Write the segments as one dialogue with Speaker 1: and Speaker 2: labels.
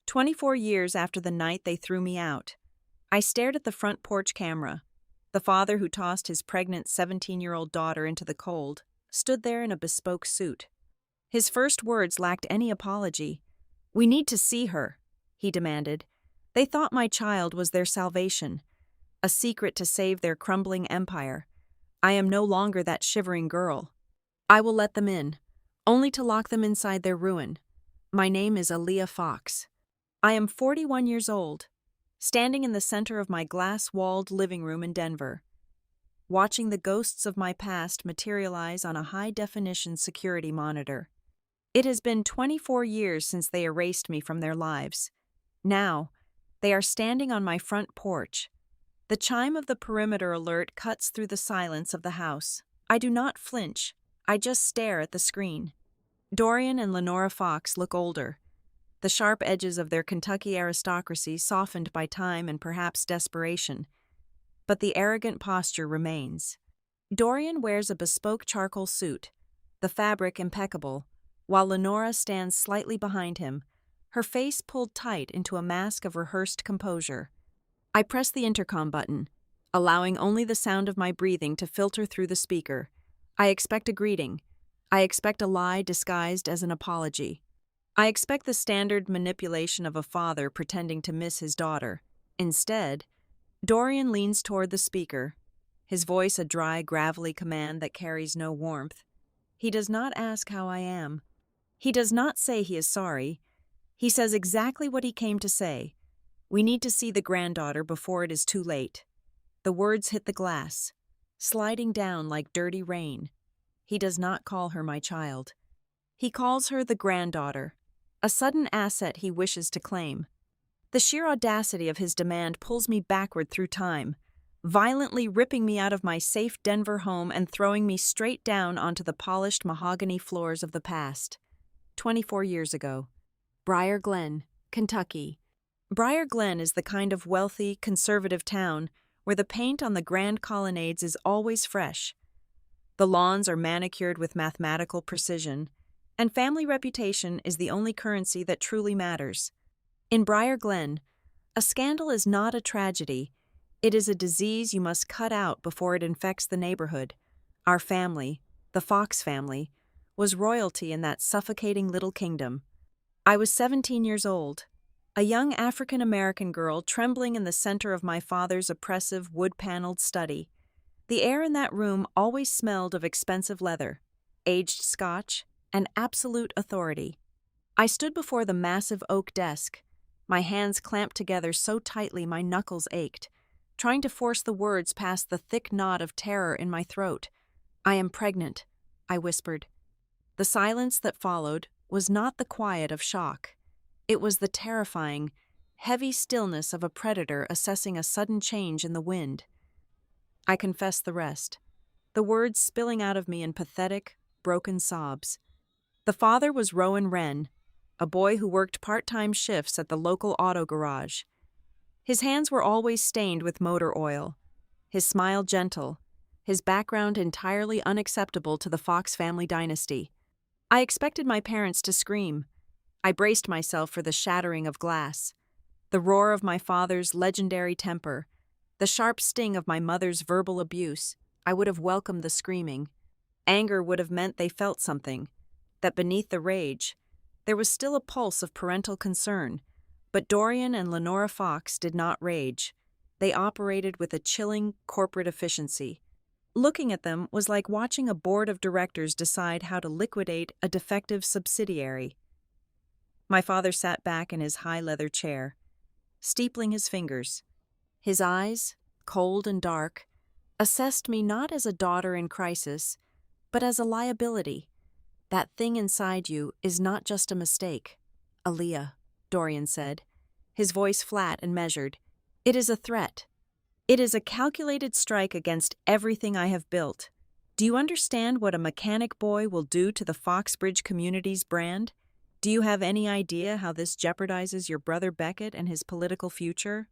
Speaker 1: 24 years after the night they threw me out. I stared at the front porch camera. The father who tossed his pregnant 17-year-old daughter into the cold stood there in a bespoke suit. His first words lacked any apology. "We need to see her," he demanded. They thought my child was their salvation, a secret to save their crumbling empire. I am no longer that shivering girl. I will let them in, only to lock them inside their ruin. My name is Aaliyah Fox. I am 41 years old, standing in the center of my glass-walled living room in Denver, watching the ghosts of my past materialize on a high-definition security monitor. It has been 24 years since they erased me from their lives. Now, they are standing on my front porch. The chime of the perimeter alert cuts through the silence of the house. I do not flinch. I just stare at the screen. Dorian and Lenora Fox look older, the sharp edges of their Kentucky aristocracy softened by time and perhaps desperation. But the arrogant posture remains. Dorian wears a bespoke charcoal suit, the fabric impeccable, while Lenora stands slightly behind him, her face pulled tight into a mask of rehearsed composure. I press the intercom button, allowing only the sound of my breathing to filter through the speaker. I expect a greeting. I expect a lie disguised as an apology. I expect the standard manipulation of a father pretending to miss his daughter. Instead, Dorian leans toward the speaker, his voice a dry, gravelly command that carries no warmth. He does not ask how I am. He does not say he is sorry. He says exactly what he came to say. We need to see the granddaughter before it is too late. The words hit the glass, sliding down like dirty rain. He does not call her my child. He calls her the granddaughter, a sudden asset he wishes to claim. The sheer audacity of his demand pulls me backward through time, violently ripping me out of my safe Denver home and throwing me straight down onto the polished mahogany floors of the past. 24 years ago. Brier Glenn, Kentucky. Brier Glenn is the kind of wealthy, conservative town where the paint on the grand colonnades is always fresh. The lawns are manicured with mathematical precision, and family reputation is the only currency that truly matters. In Brier Glenn, a scandal is not a tragedy. It is a disease you must cut out before it infects the neighborhood. Our family, the Fox family, was royalty in that suffocating little kingdom. I was 17 years old, a young African-American girl trembling in the center of my father's oppressive wood-paneled study. The air in that room always smelled of expensive leather, aged scotch, and absolute authority. I stood before the massive oak desk, my hands clamped together so tightly my knuckles ached, trying to force the words past the thick knot of terror in my throat. "I am pregnant," I whispered. The silence that followed was not the quiet of shock. It was the terrifying, heavy stillness of a predator assessing a sudden change in the wind. I confessed the rest, the words spilling out of me in pathetic, broken sobs. The father was Rowan Wren, a boy who worked part-time shifts at the local auto garage. His hands were always stained with motor oil, his smile gentle, his background entirely unacceptable to the Fox family dynasty. I expected my parents to scream. I braced myself for the shattering of glass, the roar of my father's legendary temper, the sharp sting of my mother's verbal abuse. I would have welcomed the screaming. Anger would have meant they felt something, that beneath the rage, there was still a pulse of parental concern. But Dorian and Lenora Fox did not rage. They operated with a chilling corporate efficiency. Looking at them was like watching a board of directors decide how to liquidate a defective subsidiary. My father sat back in his high leather chair, steepling his fingers. His eyes, cold and dark, assessed me not as a daughter in crisis, but as a liability. "That thing inside you is not just a mistake, Aaliyah," Dorian said, his voice flat and measured. "It is a threat. It is a calculated strike against everything I have built. Do you understand what a mechanic boy will do to the Foxbridge community's brand? Do you have any idea how this jeopardizes your brother Beckett and his political future?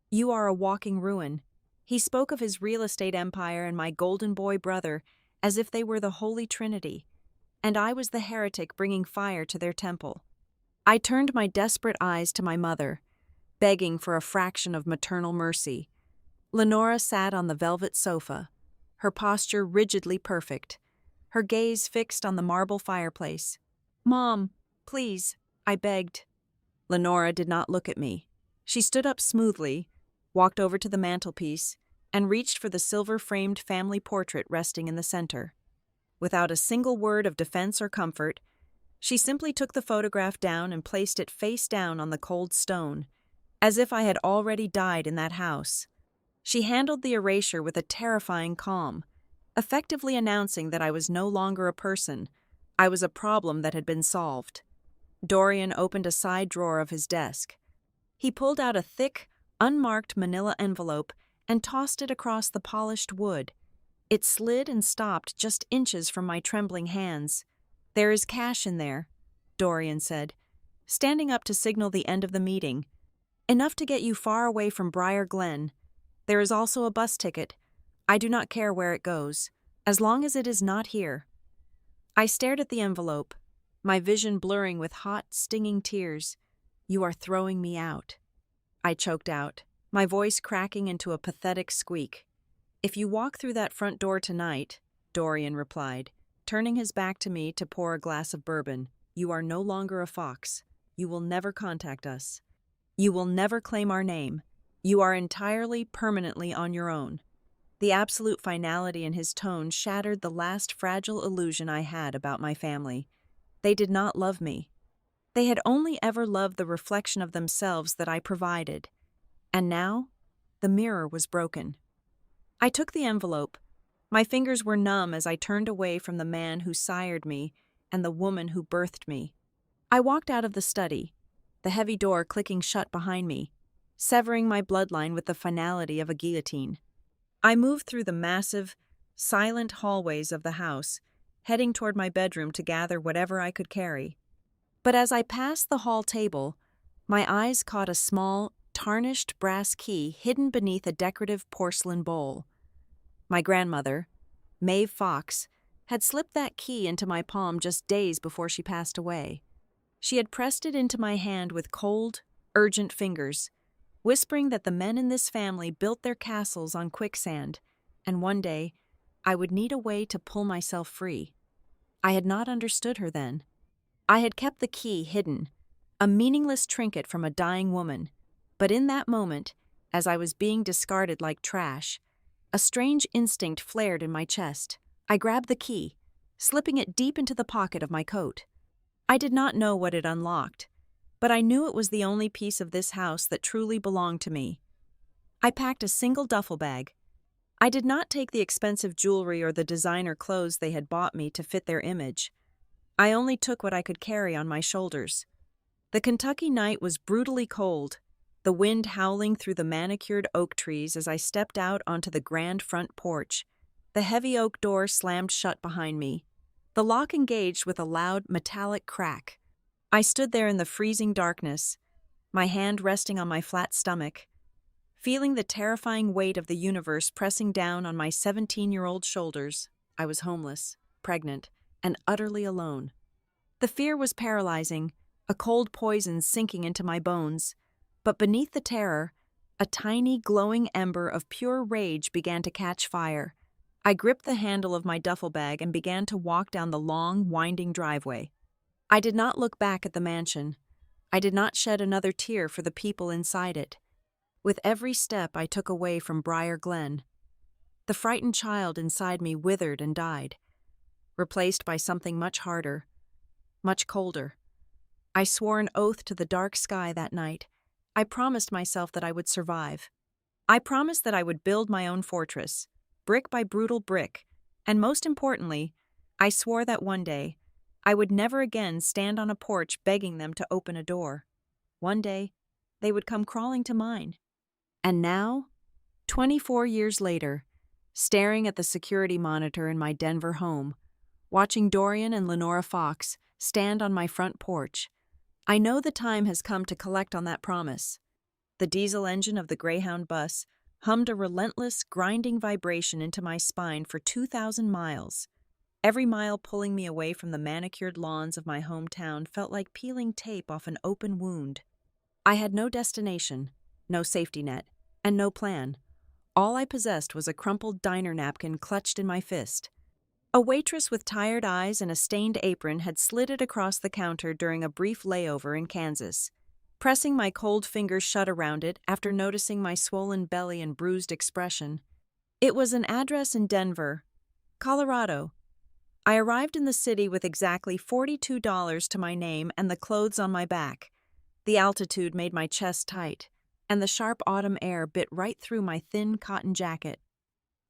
Speaker 1: You are a walking ruin." He spoke of his real estate empire and my golden boy brother as if they were the Holy Trinity, and I was the heretic bringing fire to their temple. I turned my desperate eyes to my mother, begging for a fraction of maternal mercy. Lenora sat on the velvet sofa, her posture rigidly perfect, her gaze fixed on the marble fireplace. "Mom, please," I begged. Lenora did not look at me. She stood up smoothly, walked over to the mantelpiece, and reached for the silver-framed family portrait resting in the center. Without a single word of defense or comfort, she simply took the photograph down and placed it face down on the cold stone, as if I had already died in that house. She handled the erasure with a terrifying calm, effectively announcing that I was no longer a person. I was a problem that had been solved. Dorian opened a side drawer of his desk. He pulled out a thick, unmarked manila envelope and tossed it across the polished wood. It slid and stopped just inches from my trembling hands. "There is cash in there," Dorian said, standing up to signal the end of the meeting. "Enough to get you far away from Brier Glenn. There is also a bus ticket. I do not care where it goes, as long as it is not here." I stared at the envelope, my vision blurring with hot, stinging tears. "You are throwing me out," I choked out, my voice cracking into a pathetic squeak. "If you walk through that front door tonight," Dorian replied, turning his back to me to pour a glass of bourbon, "you are no longer a fox. You will never contact us. You will never claim our name. You are entirely, permanently on your own." The absolute finality in his tone shattered the last fragile illusion I had about my family. They did not love me. They had only ever loved the reflection of themselves that I provided. And now, the mirror was broken. I took the envelope. My fingers were numb as I turned away from the man who sired me and the woman who birthed me. I walked out of the study, the heavy door clicking shut behind me, severing my bloodline with the finality of a guillotine. I moved through the massive, silent hallways of the house, heading toward my bedroom to gather whatever I could carry. But as I passed the hall table, my eyes caught a small, tarnished brass key hidden beneath a decorative porcelain bowl. My grandmother, Maeve Fox, had slipped that key into my palm just days before she passed away. She had pressed it into my hand with cold, urgent fingers, whispering that the men in this family built their castles on quicksand, and one day I would need a way to pull myself free. I had not understood her then. I had kept the key hidden, a meaningless trinket from a dying woman, but in that moment, as I was being discarded like trash, a strange instinct flared in my chest. I grabbed the key, slipping it deep into the pocket of my coat. I did not know what it unlocked, but I knew it was the only piece of this house that truly belonged to me. I packed a single duffel bag. I did not take the expensive jewelry or the designer clothes they had bought me to fit their image. I only took what I could carry on my shoulders. The Kentucky night was brutally cold, the wind howling through the manicured oak trees as I stepped out onto the grand front porch. The heavy oak door slammed shut behind me. The lock engaged with a loud, metallic crack. I stood there in the freezing darkness, my hand resting on my flat stomach, feeling the terrifying weight of the universe pressing down on my 17-year-old shoulders. I was homeless, pregnant, and utterly alone. The fear was paralyzing, a cold poison sinking into my bones. But beneath the terror, a tiny, glowing ember of pure rage began to catch fire. I gripped the handle of my duffel bag and began to walk down the long, winding driveway. I did not look back at the mansion. I did not shed another tear for the people inside it. With every step I took away from Brier Glenn, the frightened child inside me withered and died, replaced by something much harder, much colder. I swore an oath to the dark sky that night. I promised myself that I would survive. I promised that I would build my own fortress, brick by brutal brick, and most importantly, I swore that one day I would never again stand on a porch begging them to open a door. One day, they would come crawling to mine. And now, 24 years later, staring at the security monitor in my Denver home, watching Dorian and Lenora Fox stand on my front porch, I know the time has come to collect on that promise. The diesel engine of the Greyhound bus hummed a relentless, grinding vibration into my spine for 2,000 miles. Every mile pulling me away from the manicured lawns of my hometown felt like peeling tape off an open wound. I had no destination, no safety net, and no plan. All I possessed was a crumpled diner napkin clutched in my fist. A waitress with tired eyes and a stained apron had slid it across the counter during a brief layover in Kansas. Pressing my cold fingers shut around it after noticing my swollen belly and bruised expression. It was an address in Denver, Colorado. I arrived in the city with exactly $42 to my name and the clothes on my back. The altitude made my chest tight, and the sharp autumn air bit right through my thin cotton jacket.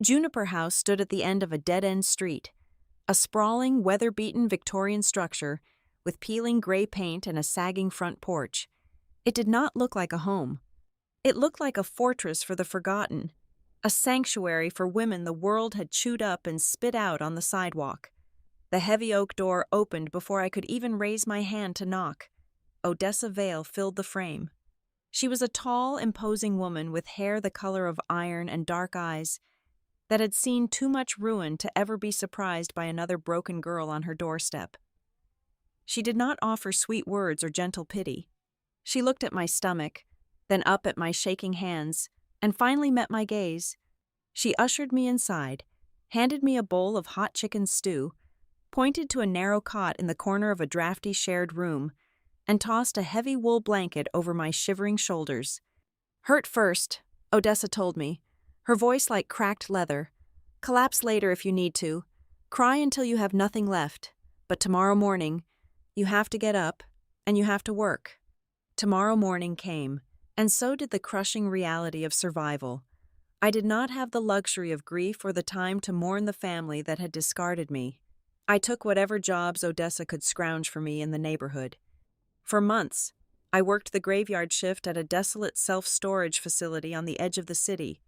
Speaker 1: Juniper House stood at the end of a dead-end street, a sprawling, weather-beaten Victorian structure with peeling gray paint and a sagging front porch. It did not look like a home. It looked like a fortress for the forgotten, a sanctuary for women the world had chewed up and spit out on the sidewalk. The heavy oak door opened before I could even raise my hand to knock. Odessa Vale filled the frame. She was a tall, imposing woman with hair the color of iron and dark eyes that had seen too much ruin to ever be surprised by another broken girl on her doorstep. She did not offer sweet words or gentle pity. She looked at my stomach, then up at my shaking hands, and finally met my gaze. She ushered me inside, handed me a bowl of hot chicken stew, pointed to a narrow cot in the corner of a drafty shared room, and tossed a heavy wool blanket over my shivering shoulders. "Hurt first," Odessa told me, her voice like cracked leather. "Collapse later if you need to. Cry until you have nothing left. But tomorrow morning, you have to get up, and you have to work." Tomorrow morning came, and so did the crushing reality of survival. I did not have the luxury of grief or the time to mourn the family that had discarded me. I took whatever jobs Odessa could scrounge for me in the neighborhood. For months, I worked the graveyard shift at a desolate self-storage facility on the edge of the city.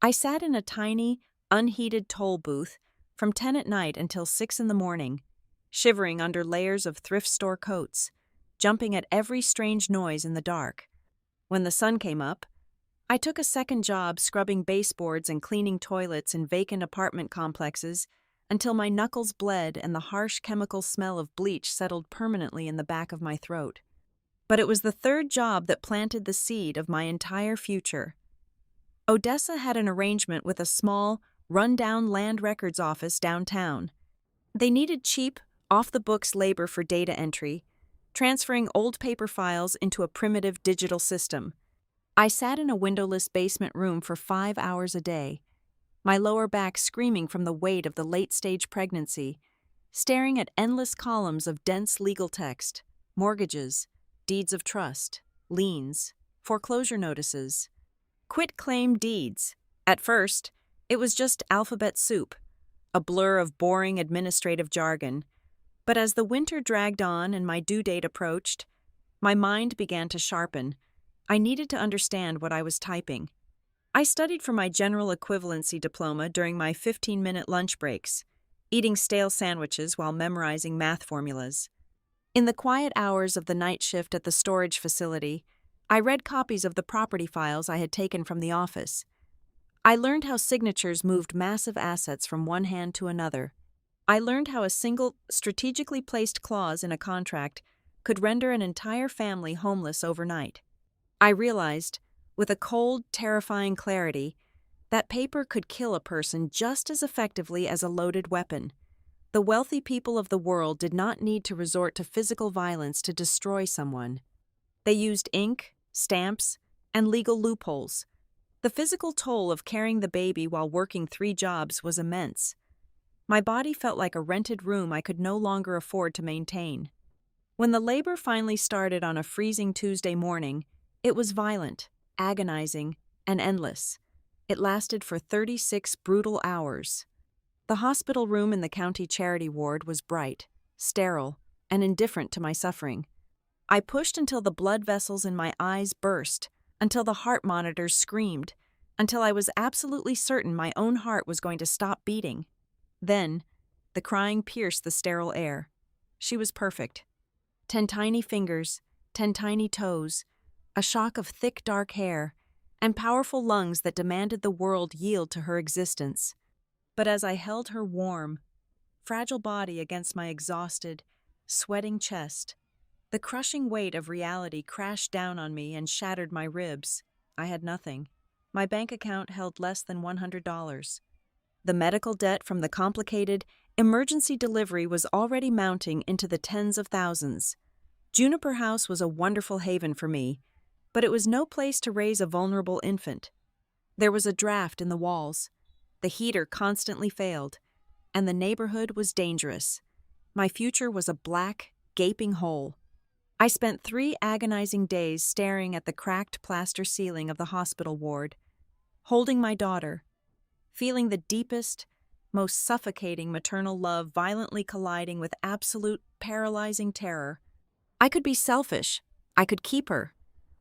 Speaker 1: I sat in a tiny, unheated toll booth from 10 at night until 6 in the morning, shivering under layers of thrift store coats, jumping at every strange noise in the dark. When the sun came up, I took a second job scrubbing baseboards and cleaning toilets in vacant apartment complexes until my knuckles bled and the harsh chemical smell of bleach settled permanently in the back of my throat. But it was the third job that planted the seed of my entire future. Odessa had an arrangement with a small, run-down land records office downtown. They needed cheap, off-the-books labor for data entry, transferring old paper files into a primitive digital system. I sat in a windowless basement room for 5 hours a day, my lower back screaming from the weight of the late-stage pregnancy, staring at endless columns of dense legal text, mortgages, deeds of trust, liens, foreclosure notices, quit-claim deeds. At first, it was just alphabet soup, a blur of boring administrative jargon. But as the winter dragged on and my due date approached, my mind began to sharpen. I needed to understand what I was typing. I studied for my general equivalency diploma during my 15-minute lunch breaks, eating stale sandwiches while memorizing math formulas. In the quiet hours of the night shift at the storage facility, I read copies of the property files I had taken from the office. I learned how signatures moved massive assets from one hand to another. I learned how a single, strategically placed clause in a contract could render an entire family homeless overnight. I realized, with a cold, terrifying clarity, that paper could kill a person just as effectively as a loaded weapon. The wealthy people of the world did not need to resort to physical violence to destroy someone. They used ink, stamps, and legal loopholes. The physical toll of carrying the baby while working 3 jobs was immense. My body felt like a rented room I could no longer afford to maintain. When the labor finally started on a freezing Tuesday morning, it was violent, agonizing, and endless. It lasted for 36 brutal hours. The hospital room in the county charity ward was bright, sterile, and indifferent to my suffering. I pushed until the blood vessels in my eyes burst, until the heart monitors screamed, until I was absolutely certain my own heart was going to stop beating. Then, the crying pierced the sterile air. She was perfect. 10 tiny fingers, 10 tiny toes, a shock of thick dark hair, and powerful lungs that demanded the world yield to her existence. But as I held her warm, fragile body against my exhausted, sweating chest. The crushing weight of reality crashed down on me and shattered my ribs. I had nothing. My bank account held less than $100. The medical debt from the complicated emergency delivery was already mounting into the tens of thousands. Juniper House was a wonderful haven for me, but it was no place to raise a vulnerable infant. There was a draft in the walls. The heater constantly failed, and the neighborhood was dangerous. My future was a black, gaping hole. I spent 3 agonizing days staring at the cracked plaster ceiling of the hospital ward, holding my daughter, feeling the deepest, most suffocating maternal love violently colliding with absolute, paralyzing terror. I could be selfish. I could keep her.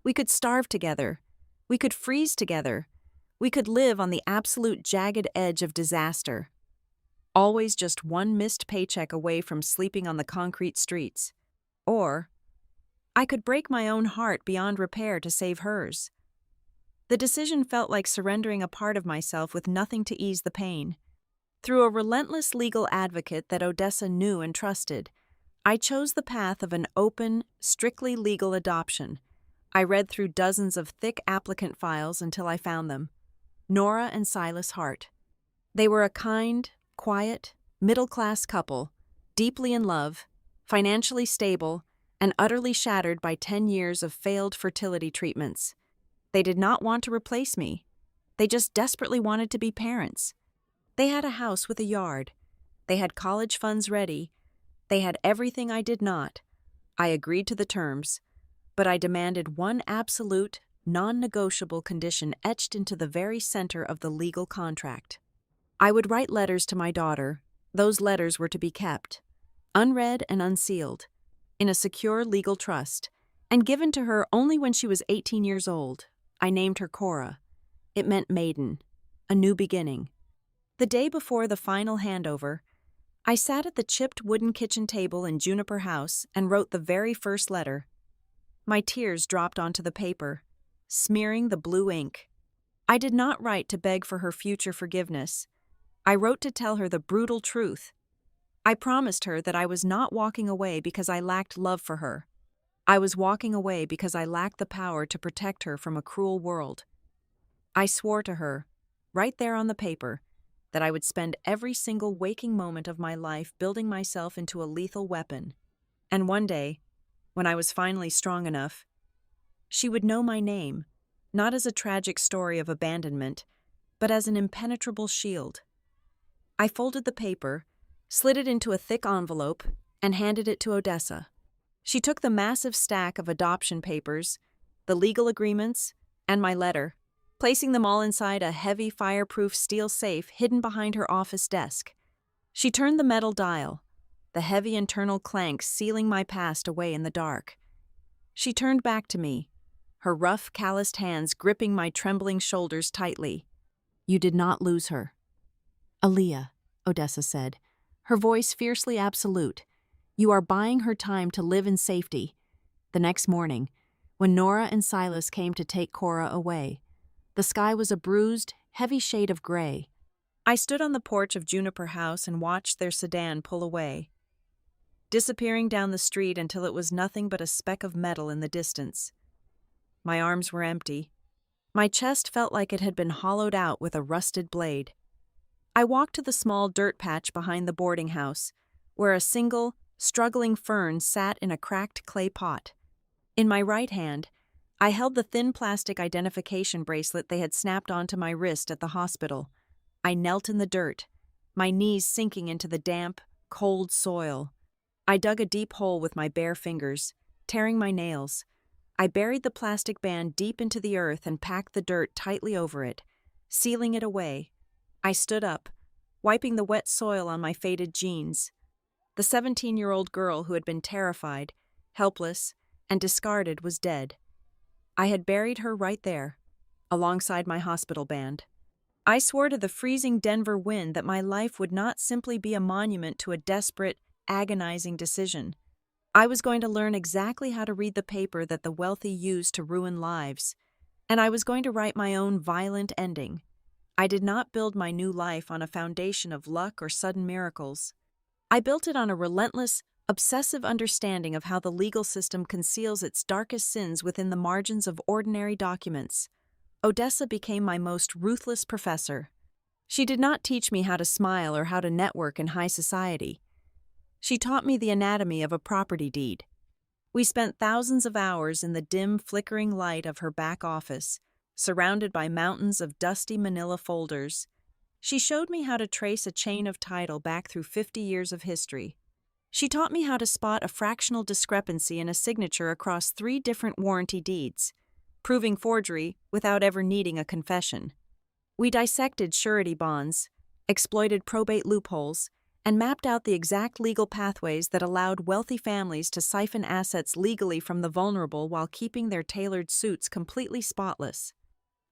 Speaker 1: We could starve together. We could freeze together. We could live on the absolute jagged edge of disaster. Always just one missed paycheck away from sleeping on the concrete streets. Or I could break my own heart beyond repair to save hers. The decision felt like surrendering a part of myself with nothing to ease the pain. Through a relentless legal advocate that Odessa knew and trusted, I chose the path of an open, strictly legal adoption. I read through dozens of thick applicant files until I found them. Nora and Silas Hart. They were a kind, quiet, middle-class couple, deeply in love, financially stable, and utterly shattered by 10 years of failed fertility treatments. They did not want to replace me. They just desperately wanted to be parents. They had a house with a yard. They had college funds ready. They had everything I did not. I agreed to the terms, but I demanded one absolute, non-negotiable condition etched into the very center of the legal contract. I would write letters to my daughter. Those letters were to be kept, unread and unsealed, in a secure legal trust, and given to her only when she was 18 years old. I named her Cora. It meant maiden, a new beginning. The day before the final handover, I sat at the chipped wooden kitchen table in Juniper House and wrote the very first letter. My tears dropped onto the paper, smearing the blue ink. I did not write to beg for her future forgiveness. I wrote to tell her the brutal truth. I promised her that I was not walking away because I lacked love for her. I was walking away because I lacked the power to protect her from a cruel world. I swore to her, right there on the paper, that I would spend every single waking moment of my life building myself into a lethal weapon. And one day, when I was finally strong enough, she would know my name, not as a tragic story of abandonment, but as an impenetrable shield. I folded the paper, slid it into a thick envelope, and handed it to Odessa. She took the massive stack of adoption papers, the legal agreements, and my letter, placing them all inside a heavy fireproof steel safe hidden behind her office desk. She turned the metal dial, the heavy internal clank sealing my past away in the dark. She turned back to me, her rough, calloused hands gripping my trembling shoulders tightly. "You did not lose her." "Aaliyah," Odessa said, her voice fiercely absolute, "you are buying her time to live in safety." The next morning, when Nora and Silas came to take Cora away, the sky was a bruised, heavy shade of gray. I stood on the porch of Juniper House and watched their sedan pull away, disappearing down the street until it was nothing but a speck of metal in the distance. My arms were empty. My chest felt like it had been hollowed out with a rusted blade. I walked to the small dirt patch behind the boarding house, where a single, struggling fern sat in a cracked clay pot. In my right hand, I held the thin plastic identification bracelet they had snapped onto my wrist at the hospital. I knelt in the dirt, my knees sinking into the damp, cold soil. I dug a deep hole with my bare fingers, tearing my nails. I buried the plastic band deep into the earth and packed the dirt tightly over it, sealing it away. I stood up, wiping the wet soil on my faded jeans. The 17-year-old girl who had been terrified, helpless, and discarded was dead. I had buried her right there, alongside my hospital band. I swore to the freezing Denver wind that my life would not simply be a monument to a desperate, agonizing decision. I was going to learn exactly how to read the paper that the wealthy use to ruin lives, and I was going to write my own violent ending. I did not build my new life on a foundation of luck or sudden miracles. I built it on a relentless, obsessive understanding of how the legal system conceals its darkest sins within the margins of ordinary documents. Odessa became my most ruthless professor. She did not teach me how to smile or how to network in high society. She taught me the anatomy of a property deed. We spent thousands of hours in the dim, flickering light of her back office, surrounded by mountains of dusty manila folders. She showed me how to trace a chain of title back through 50 years of history. She taught me how to spot a fractional discrepancy in a signature across 3 different warranty deeds, proving forgery without ever needing a confession. We dissected surety bonds, exploited probate loopholes, and mapped out the exact legal pathways that allowed wealthy families to siphon assets legally from the vulnerable while keeping their tailored suits completely spotless.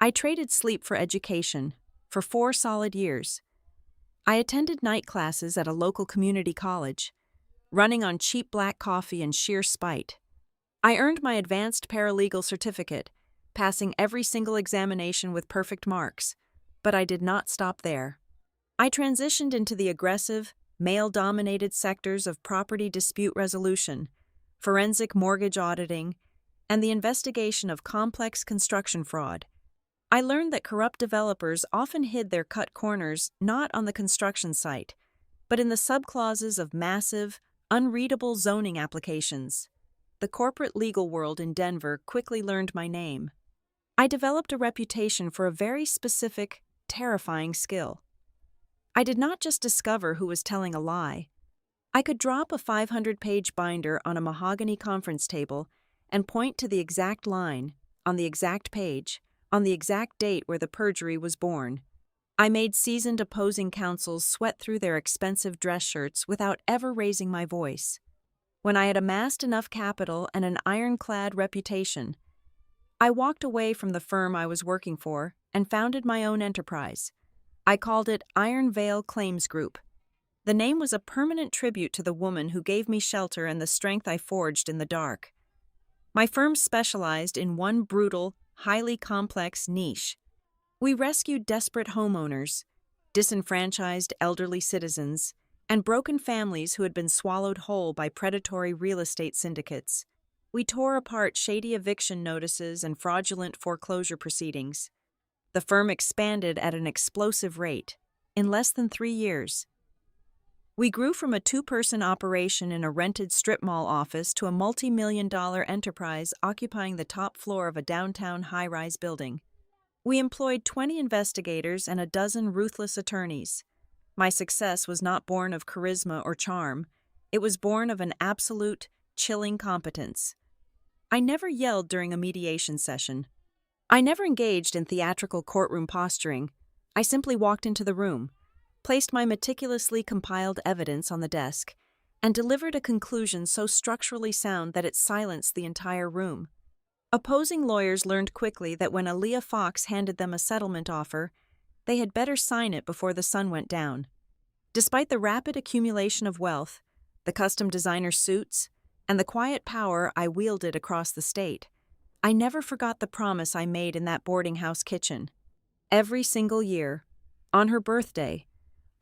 Speaker 1: I traded sleep for education for 4 solid years. I attended night classes at a local community college, running on cheap black coffee and sheer spite. I earned my advanced paralegal certificate, passing every single examination with perfect marks, but I did not stop there. I transitioned into the aggressive, male-dominated sectors of property dispute resolution, forensic mortgage auditing, and the investigation of complex construction fraud. I learned that corrupt developers often hid their cut corners not on the construction site, but in the subclauses of massive, unreadable zoning applications. The corporate legal world in Denver quickly learned my name. I developed a reputation for a very specific, terrifying skill. I did not just discover who was telling a lie. I could drop a 500-page binder on a mahogany conference table and point to the exact line, on the exact page, on the exact date where the perjury was born. I made seasoned opposing counsels sweat through their expensive dress shirts without ever raising my voice. When I had amassed enough capital and an ironclad reputation, I walked away from the firm I was working for and founded my own enterprise. I called it Iron Veil Claims Group. The name was a permanent tribute to the woman who gave me shelter and the strength I forged in the dark. My firm specialized in one brutal, highly complex niche. We rescued desperate homeowners, disenfranchised elderly citizens, and broken families who had been swallowed whole by predatory real estate syndicates. We tore apart shady eviction notices and fraudulent foreclosure proceedings. The firm expanded at an explosive rate. In less than 3 years, we grew from a 2-person operation in a rented strip mall office to a multi-million-dollar enterprise occupying the top floor of a downtown high-rise building. We employed 20 investigators and a dozen ruthless attorneys. My success was not born of charisma or charm. It was born of an absolute, chilling competence. I never yelled during a mediation session. I never engaged in theatrical courtroom posturing. I simply walked into the room, placed my meticulously compiled evidence on the desk, and delivered a conclusion so structurally sound that it silenced the entire room. Opposing lawyers learned quickly that when Aaliyah Fox handed them a settlement offer, they had better sign it before the sun went down. Despite the rapid accumulation of wealth, the custom designer suits, and the quiet power I wielded across the state, I never forgot the promise I made in that boarding house kitchen. Every single year, on her birthday,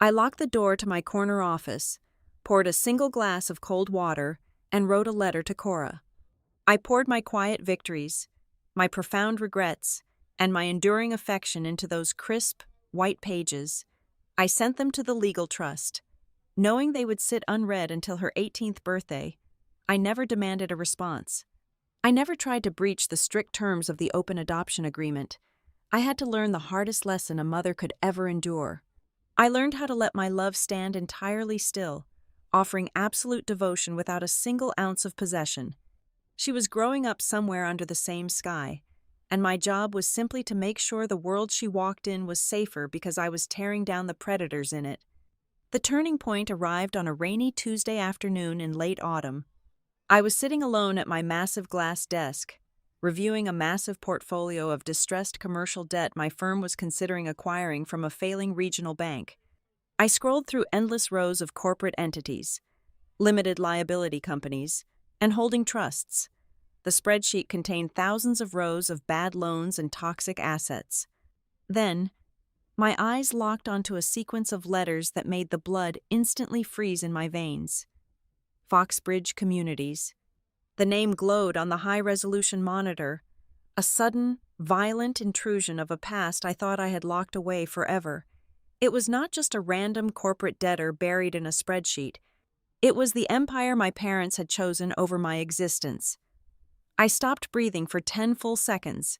Speaker 1: I locked the door to my corner office, poured a single glass of cold water, and wrote a letter to Cora. I poured my quiet victories, my profound regrets, and my enduring affection into those crisp, white pages. I sent them to the legal trust. Knowing they would sit unread until her 18th birthday, I never demanded a response. I never tried to breach the strict terms of the open adoption agreement. I had to learn the hardest lesson a mother could ever endure. I learned how to let my love stand entirely still, offering absolute devotion without a single ounce of possession. She was growing up somewhere under the same sky, and my job was simply to make sure the world she walked in was safer because I was tearing down the predators in it. The turning point arrived on a rainy Tuesday afternoon in late autumn. I was sitting alone at my massive glass desk, reviewing a massive portfolio of distressed commercial debt my firm was considering acquiring from a failing regional bank. I scrolled through endless rows of corporate entities, limited liability companies, and holding trusts. The spreadsheet contained thousands of rows of bad loans and toxic assets. Then, My eyes locked onto a sequence of letters that made the blood instantly freeze in my veins. Foxbridge Communities. The name glowed on the high-resolution monitor, a sudden, violent intrusion of a past I thought I had locked away forever. It was not just a random corporate debtor buried in a spreadsheet. It was the empire my parents had chosen over my existence. I stopped breathing for 10 full seconds.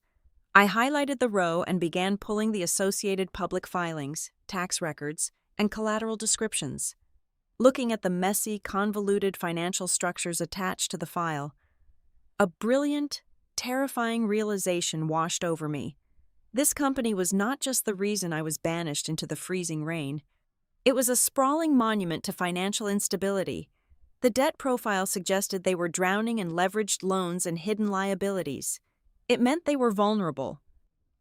Speaker 1: I highlighted the row and began pulling the associated public filings, tax records, and collateral descriptions. Looking at the messy, convoluted financial structures attached to the file, a brilliant, terrifying realization washed over me. This company was not just the reason I was banished into the freezing rain. It was a sprawling monument to financial instability. The debt profile suggested they were drowning in leveraged loans and hidden liabilities. It meant they were vulnerable.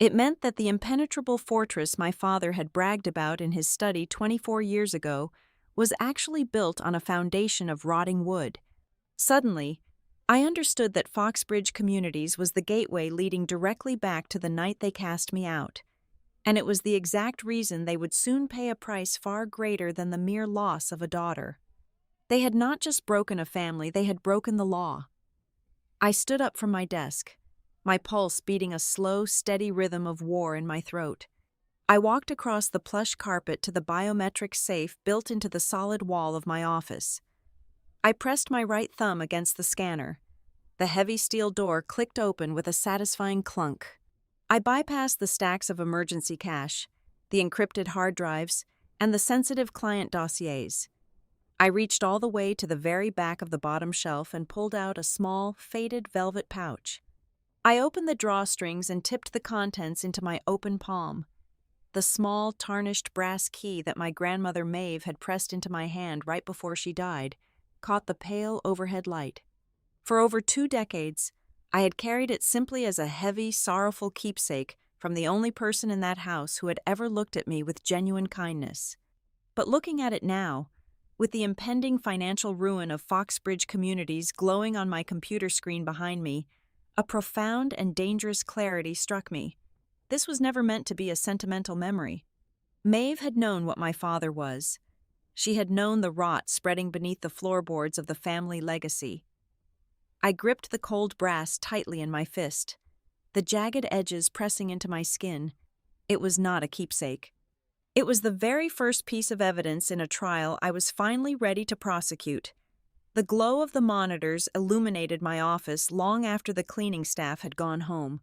Speaker 1: It meant that the impenetrable fortress my father had bragged about in his study 24 years ago was actually built on a foundation of rotting wood. Suddenly, I understood that Foxbridge Communities was the gateway leading directly back to the night they cast me out. And it was the exact reason they would soon pay a price far greater than the mere loss of a daughter. They had not just broken a family, they had broken the law. I stood up from my desk, my pulse beating a slow, steady rhythm of war in my throat. I walked across the plush carpet to the biometric safe built into the solid wall of my office. I pressed my right thumb against the scanner. The heavy steel door clicked open with a satisfying clunk. I bypassed the stacks of emergency cash, the encrypted hard drives, and the sensitive client dossiers. I reached all the way to the very back of the bottom shelf and pulled out a small, faded velvet pouch. I opened the drawstrings and tipped the contents into my open palm. The small, tarnished brass key that my grandmother Maeve had pressed into my hand right before she died caught the pale overhead light. For over 2 decades, I had carried it simply as a heavy, sorrowful keepsake from the only person in that house who had ever looked at me with genuine kindness. But looking at it now, with the impending financial ruin of Foxbridge Communities glowing on my computer screen behind me, a profound and dangerous clarity struck me. This was never meant to be a sentimental memory. Maeve had known what my father was. She had known the rot spreading beneath the floorboards of the family legacy. I gripped the cold brass tightly in my fist, the jagged edges pressing into my skin. It was not a keepsake. It was the very first piece of evidence in a trial I was finally ready to prosecute. The glow of the monitors illuminated my office long after the cleaning staff had gone home.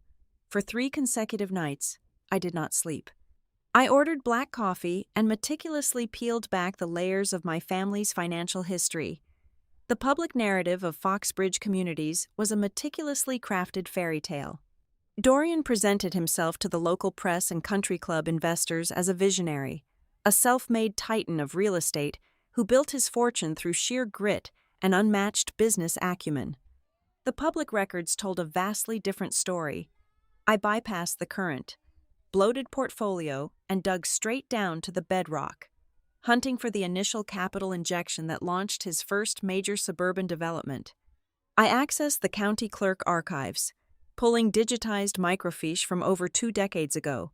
Speaker 1: For 3 consecutive nights, I did not sleep. I ordered black coffee and meticulously peeled back the layers of my family's financial history. The public narrative of Foxbridge Communities was a meticulously crafted fairy tale. Dorian presented himself to the local press and country club investors as a visionary, a self-made titan of real estate who built his fortune through sheer grit and unmatched business acumen. The public records told a vastly different story. I bypassed the current, bloated portfolio and dug straight down to the bedrock, hunting for the initial capital injection that launched his first major suburban development. I accessed the county clerk archives, pulling digitized microfiche from over 2 decades ago.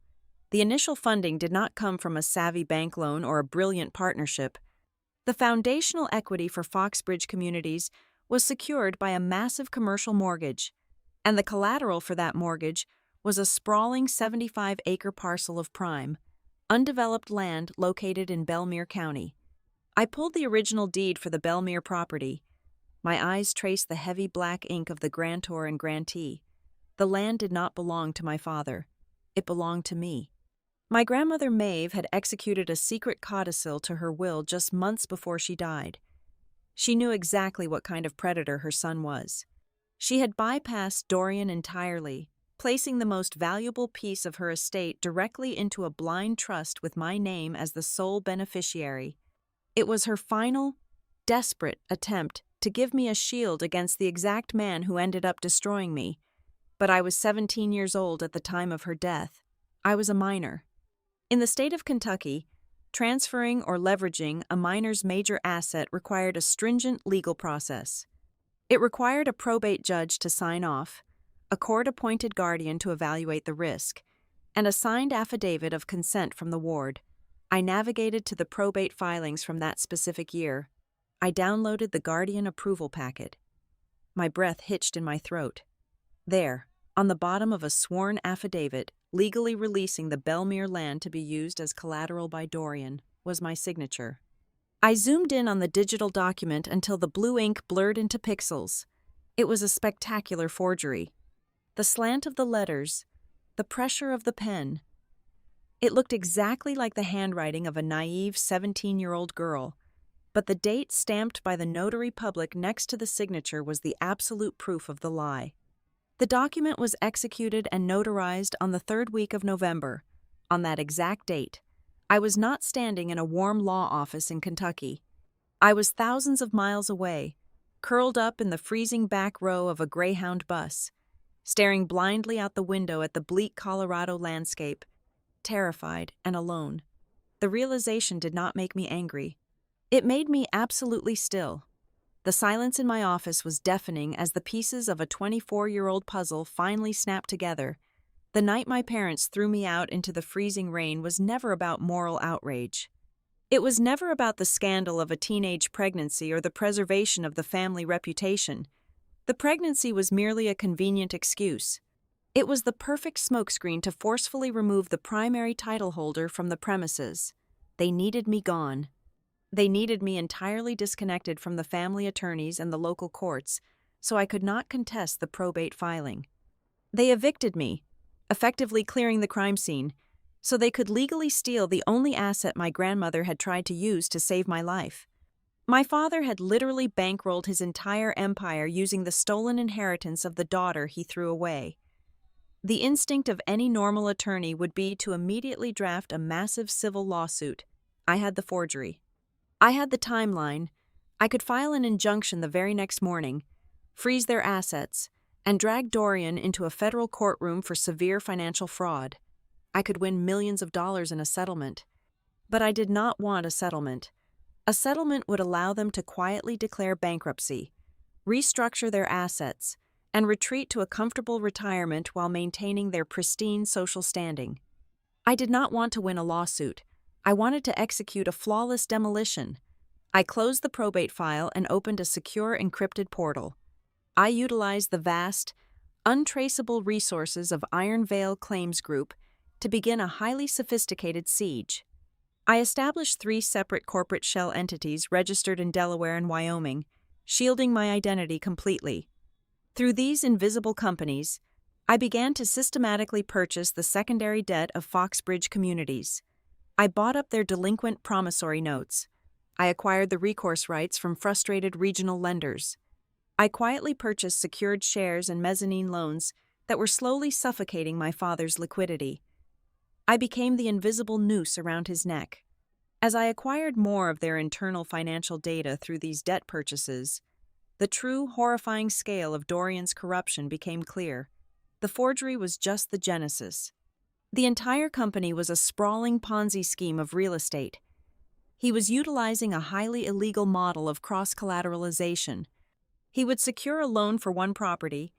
Speaker 1: The initial funding did not come from a savvy bank loan or a brilliant partnership. The foundational equity for Foxbridge Communities was secured by a massive commercial mortgage, and the collateral for that mortgage was a sprawling 75-acre parcel of prime, undeveloped land located in Belmere County. I pulled the original deed for the Belmere property. My eyes traced the heavy black ink of the grantor and grantee. The land did not belong to my father. It belonged to me. My grandmother Maeve had executed a secret codicil to her will just months before she died. She knew exactly what kind of predator her son was. She had bypassed Dorian entirely, placing the most valuable piece of her estate directly into a blind trust with my name as the sole beneficiary. It was her final, desperate attempt to give me a shield against the exact man who ended up destroying me. But I was 17 years old at the time of her death. I was a minor. In the state of Kentucky, transferring or leveraging a minor's major asset required a stringent legal process. It required a probate judge to sign off, a court-appointed guardian to evaluate the risk, and a signed affidavit of consent from the ward. I navigated to the probate filings from that specific year. I downloaded the guardian approval packet. My breath hitched in my throat. There, on the bottom of a sworn affidavit, legally releasing the Belmere land to be used as collateral by Dorian, was my signature. I zoomed in on the digital document until the blue ink blurred into pixels. It was a spectacular forgery. The slant of the letters, the pressure of the pen. It looked exactly like the handwriting of a naive 17-year-old girl, but the date stamped by the notary public next to the signature was the absolute proof of the lie. The document was executed and notarized on the 3rd week of November. On that exact date, I was not standing in a warm law office in Kentucky. I was thousands of miles away, curled up in the freezing back row of a Greyhound bus, staring blindly out the window at the bleak Colorado landscape, terrified and alone. The realization did not make me angry. It made me absolutely still. The silence in my office was deafening as the pieces of a 24-year-old puzzle finally snapped together. The night my parents threw me out into the freezing rain was never about moral outrage. It was never about the scandal of a teenage pregnancy or the preservation of the family reputation. The pregnancy was merely a convenient excuse. It was the perfect smokescreen to forcefully remove the primary title holder from the premises. They needed me gone. They needed me entirely disconnected from the family attorneys and the local courts, so I could not contest the probate filing. They evicted me, effectively clearing the crime scene, so they could legally steal the only asset my grandmother had tried to use to save my life. My father had literally bankrolled his entire empire using the stolen inheritance of the daughter he threw away. The instinct of any normal attorney would be to immediately draft a massive civil lawsuit. I had the forgery. I had the timeline. I could file an injunction the very next morning, freeze their assets, and drag Dorian into a federal courtroom for severe financial fraud. I could win millions of dollars in a settlement. But I did not want a settlement. A settlement would allow them to quietly declare bankruptcy, restructure their assets, and retreat to a comfortable retirement while maintaining their pristine social standing. I did not want to win a lawsuit. I wanted to execute a flawless demolition. I closed the probate file and opened a secure encrypted portal. I utilized the vast, untraceable resources of Iron Veil Claims Group to begin a highly sophisticated siege. I established 3 separate corporate shell entities registered in Delaware and Wyoming, shielding my identity completely. Through these invisible companies, I began to systematically purchase the secondary debt of Foxbridge communities. I bought up their delinquent promissory notes. I acquired the recourse rights from frustrated regional lenders. I quietly purchased secured shares and mezzanine loans that were slowly suffocating my father's liquidity. I became the invisible noose around his neck. As I acquired more of their internal financial data through these debt purchases, the true horrifying scale of Dorian's corruption became clear. The forgery was just the genesis. The entire company was a sprawling Ponzi scheme of real estate. He was utilizing a highly illegal model of cross-collateralization. He would secure a loan for one property,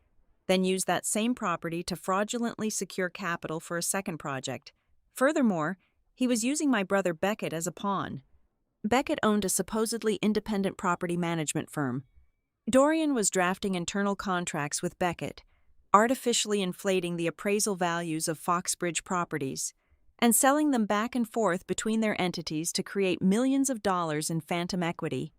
Speaker 1: then use that same property to fraudulently secure capital for a second project. Furthermore, he was using my brother Beckett as a pawn. Beckett owned a supposedly independent property management firm. Dorian was drafting internal contracts with Beckett, artificially inflating the appraisal values of Foxbridge properties, and selling them back and forth between their entities to create millions of dollars in phantom equity.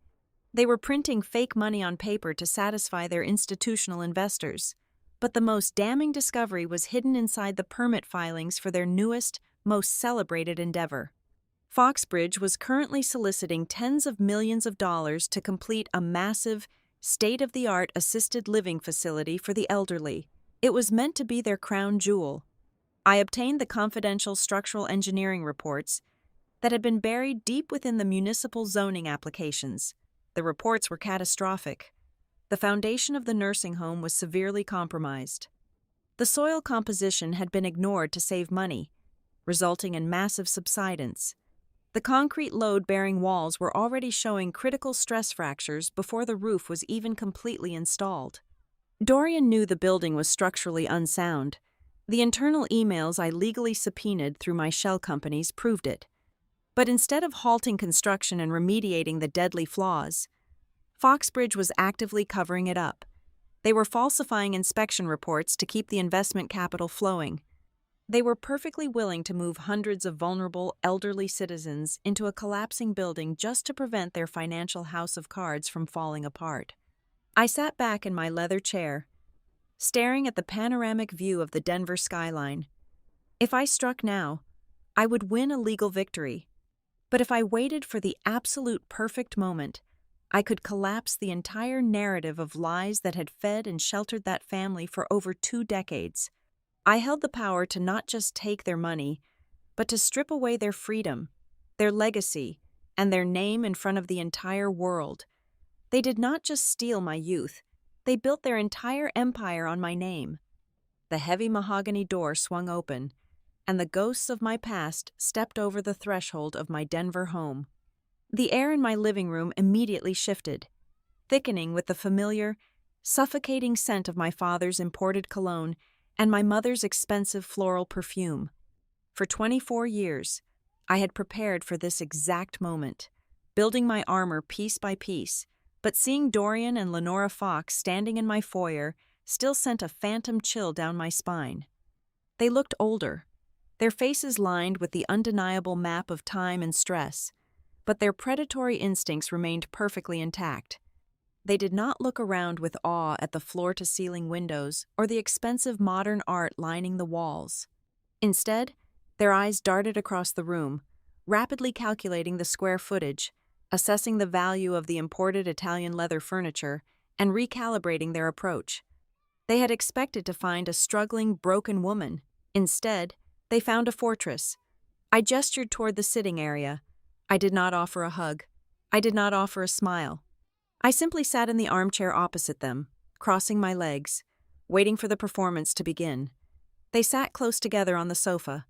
Speaker 1: They were printing fake money on paper to satisfy their institutional investors, but the most damning discovery was hidden inside the permit filings for their newest, most celebrated endeavor. Foxbridge was currently soliciting tens of millions of dollars to complete a massive, state-of-the-art assisted living facility for the elderly. It was meant to be their crown jewel. I obtained the confidential structural engineering reports that had been buried deep within the municipal zoning applications. The reports were catastrophic. The foundation of the nursing home was severely compromised. The soil composition had been ignored to save money, resulting in massive subsidence. The concrete load-bearing walls were already showing critical stress fractures before the roof was even completely installed. Dorian knew the building was structurally unsound, The internal emails I legally subpoenaed through my shell companies proved it. But instead of halting construction and remediating the deadly flaws, Foxbridge was actively covering it up. They were falsifying inspection reports to keep the investment capital flowing. They were perfectly willing to move hundreds of vulnerable, elderly citizens into a collapsing building just to prevent their financial house of cards from falling apart. I sat back in my leather chair, staring at the panoramic view of the Denver skyline. If I struck now, I would win a legal victory. But if I waited for the absolute perfect moment, I could collapse the entire narrative of lies that had fed and sheltered that family for over 2 decades. I held the power to not just take their money, but to strip away their freedom, their legacy, and their name in front of the entire world. They did not just steal my youth, they built their entire empire on my name. The heavy mahogany door swung open, and the ghosts of my past stepped over the threshold of my Denver home. The air in my living room immediately shifted, thickening with the familiar, suffocating scent of my father's imported cologne and my mother's expensive floral perfume. For 24 years, I had prepared for this exact moment, building my armor piece by piece, but seeing Dorian and Lenora Fox standing in my foyer still sent a phantom chill down my spine. They looked older, their faces lined with the undeniable map of time and stress, but their predatory instincts remained perfectly intact. They did not look around with awe at the floor-to-ceiling windows or the expensive modern art lining the walls. Instead, their eyes darted across the room, rapidly calculating the square footage, assessing the value of the imported Italian leather furniture, and recalibrating their approach. They had expected to find a struggling, broken woman. Instead, they found a fortress. I gestured toward the sitting area. I did not offer a hug. I did not offer a smile. I simply sat in the armchair opposite them, crossing my legs, waiting for the performance to begin. They sat close together on the sofa.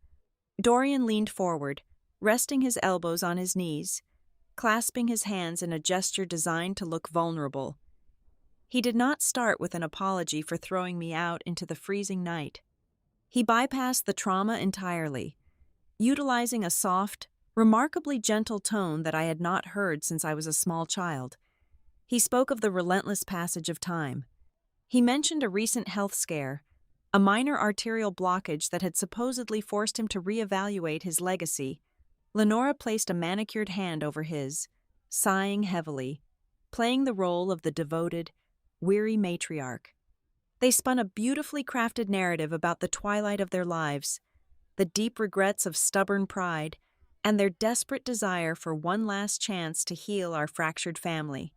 Speaker 1: Dorian leaned forward, resting his elbows on his knees, clasping his hands in a gesture designed to look vulnerable. He did not start with an apology for throwing me out into the freezing night. He bypassed the trauma entirely, utilizing a soft, remarkably gentle tone that I had not heard since I was a small child. He spoke of the relentless passage of time. He mentioned a recent health scare, a minor arterial blockage that had supposedly forced him to reevaluate his legacy. Lenora placed a manicured hand over his, sighing heavily, playing the role of the devoted, weary matriarch. They spun a beautifully crafted narrative about the twilight of their lives, the deep regrets of stubborn pride, and their desperate desire for one last chance to heal our fractured family.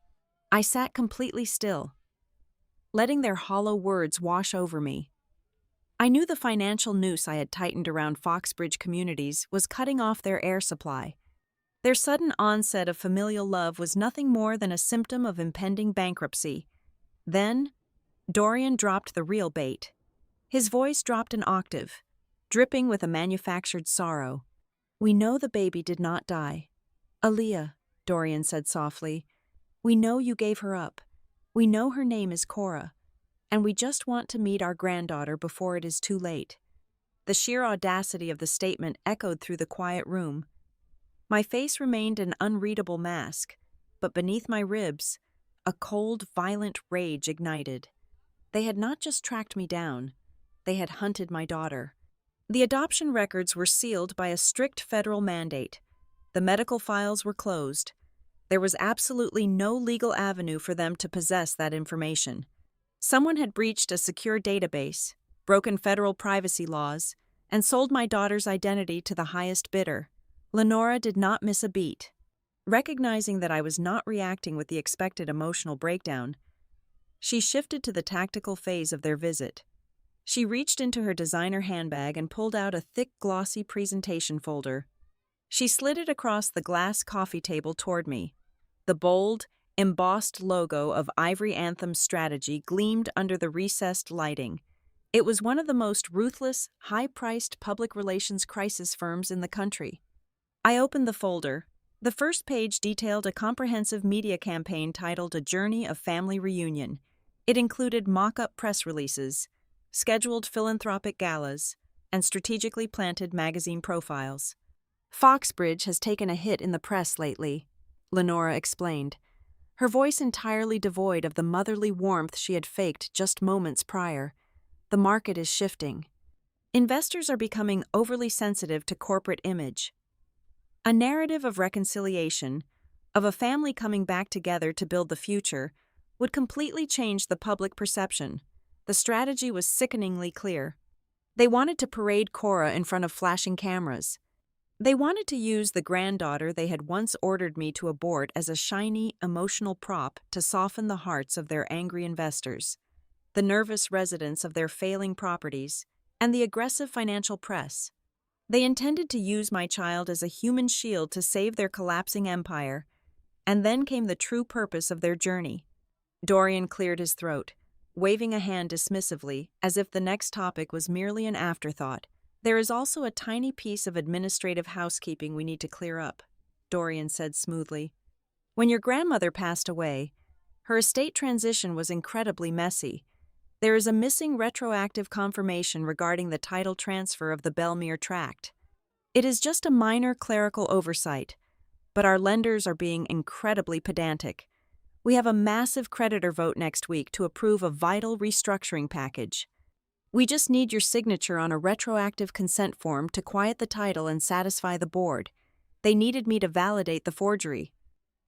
Speaker 1: I sat completely still, letting their hollow words wash over me. I knew the financial noose I had tightened around Foxbridge communities was cutting off their air supply. Their sudden onset of familial love was nothing more than a symptom of impending bankruptcy. Then, Dorian dropped the real bait. His voice dropped an octave, dripping with a manufactured sorrow. "We know the baby did not die. Aaliyah," Dorian said softly, "we know you gave her up. We know her name is Cora, and we just want to meet our granddaughter before it is too late." The sheer audacity of the statement echoed through the quiet room. My face remained an unreadable mask, but beneath my ribs, a cold, violent rage ignited. They had not just tracked me down, they had hunted my daughter. The adoption records were sealed by a strict federal mandate. The medical files were closed. There was absolutely no legal avenue for them to possess that information. Someone had breached a secure database, broken federal privacy laws, and sold my daughter's identity to the highest bidder. Lenora did not miss a beat. Recognizing that I was not reacting with the expected emotional breakdown, she shifted to the tactical phase of their visit. She reached into her designer handbag and pulled out a thick, glossy presentation folder. She slid it across the glass coffee table toward me. The bold, embossed logo of Ivory Anthem's strategy gleamed under the recessed lighting. It was one of the most ruthless, high-priced public relations crisis firms in the country. I opened the folder. The first page detailed a comprehensive media campaign titled A Journey of Family Reunion. It included mock-up press releases, scheduled philanthropic galas, and strategically planted magazine profiles. Foxbridge has taken a hit in the press lately, Lenora explained, her voice entirely devoid of the motherly warmth she had faked just moments prior. The market is shifting. Investors are becoming overly sensitive to corporate image. A narrative of reconciliation, of a family coming back together to build the future, would completely change the public perception. The strategy was sickeningly clear. They wanted to parade Cora in front of flashing cameras. They wanted to use the granddaughter they had once ordered me to abort as a shiny, emotional prop to soften the hearts of their angry investors, the nervous residents of their failing properties, and the aggressive financial press. They intended to use my child as a human shield to save their collapsing empire, and then came the true purpose of their journey. Dorian cleared his throat, waving a hand dismissively, as if the next topic was merely an afterthought. There is also a tiny piece of administrative housekeeping we need to clear up, Dorian said smoothly. When your grandmother passed away, her estate transition was incredibly messy. There is a missing retroactive confirmation regarding the title transfer of the Belmere tract. It is just a minor clerical oversight, but our lenders are being incredibly pedantic. We have a massive creditor vote next week to approve a vital restructuring package. We just need your signature on a retroactive consent form to quiet the title and satisfy the board. They needed me to validate the forgery.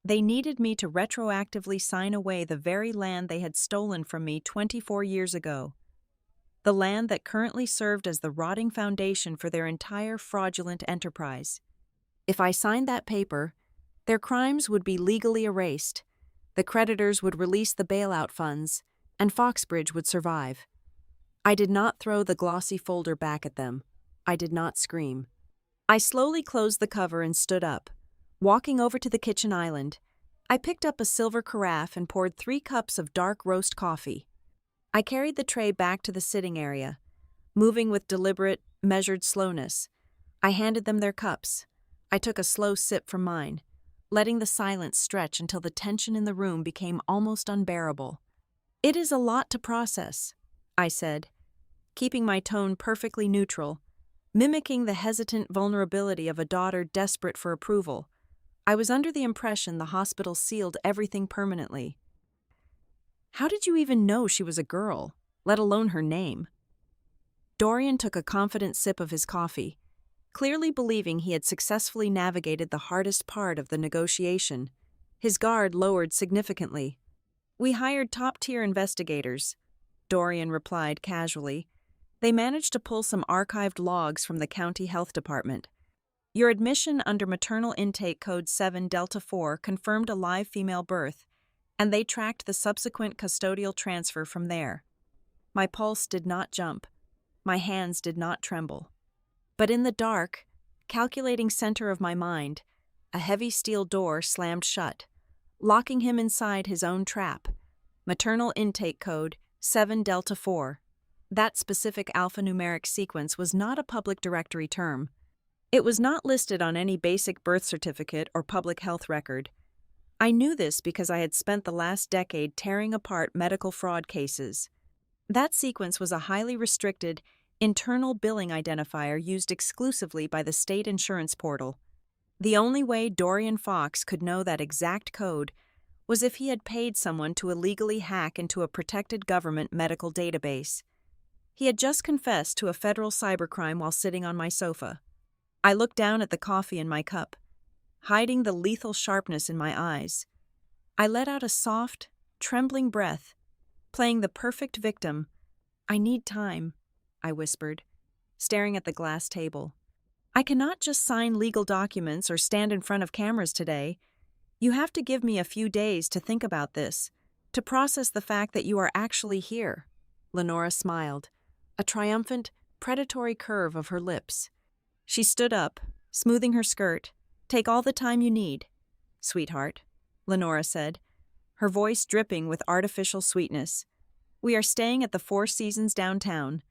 Speaker 1: They needed me to retroactively sign away the very land they had stolen from me 24 years ago. The land that currently served as the rotting foundation for their entire fraudulent enterprise. If I signed that paper, their crimes would be legally erased. The creditors would release the bailout funds, and Foxbridge would survive. I did not throw the glossy folder back at them. I did not scream. I slowly closed the cover and stood up. Walking over to the kitchen island, I picked up a silver carafe and poured 3 cups of dark roast coffee. I carried the tray back to the sitting area, moving with deliberate, measured slowness. I handed them their cups. I took a slow sip from mine, letting the silence stretch until the tension in the room became almost unbearable. It is a lot to process, I said, keeping my tone perfectly neutral, mimicking the hesitant vulnerability of a daughter desperate for approval. I was under the impression the hospital sealed everything permanently. How did you even know she was a girl, let alone her name? Dorian took a confident sip of his coffee, clearly believing he had successfully navigated the hardest part of the negotiation. His guard lowered significantly. We hired top-tier investigators, Dorian replied casually. They managed to pull some archived logs from the county health department. Your admission under maternal intake code 7 Delta 4 confirmed a live female birth, and they tracked the subsequent custodial transfer from there. My pulse did not jump. My hands did not tremble. But in the dark, calculating center of my mind, a heavy steel door slammed shut, locking him inside his own trap. Maternal intake code 7 Delta 4. That specific alphanumeric sequence was not a public directory term. It was not listed on any basic birth certificate or public health record. I knew this because I had spent the last decade tearing apart medical fraud cases. That sequence was a highly restricted, internal billing identifier used exclusively by the state insurance portal. The only way Dorian Fox could know that exact code was if he had paid someone to illegally hack into a protected government medical database. He had just confessed to a federal cybercrime while sitting on my sofa. I looked down at the coffee in my cup, hiding the lethal sharpness in my eyes. I let out a soft, trembling breath, playing the perfect victim. I need time, I whispered, staring at the glass table. I cannot just sign legal documents or stand in front of cameras today. You have to give me a few days to think about this, to process the fact that you are actually here. Lenora smiled, a triumphant, predatory curve of her lips. She stood up, smoothing her skirt. Take all the time you need, sweetheart, Lenora said, her voice dripping with artificial sweetness. We are staying at the Four Seasons downtown.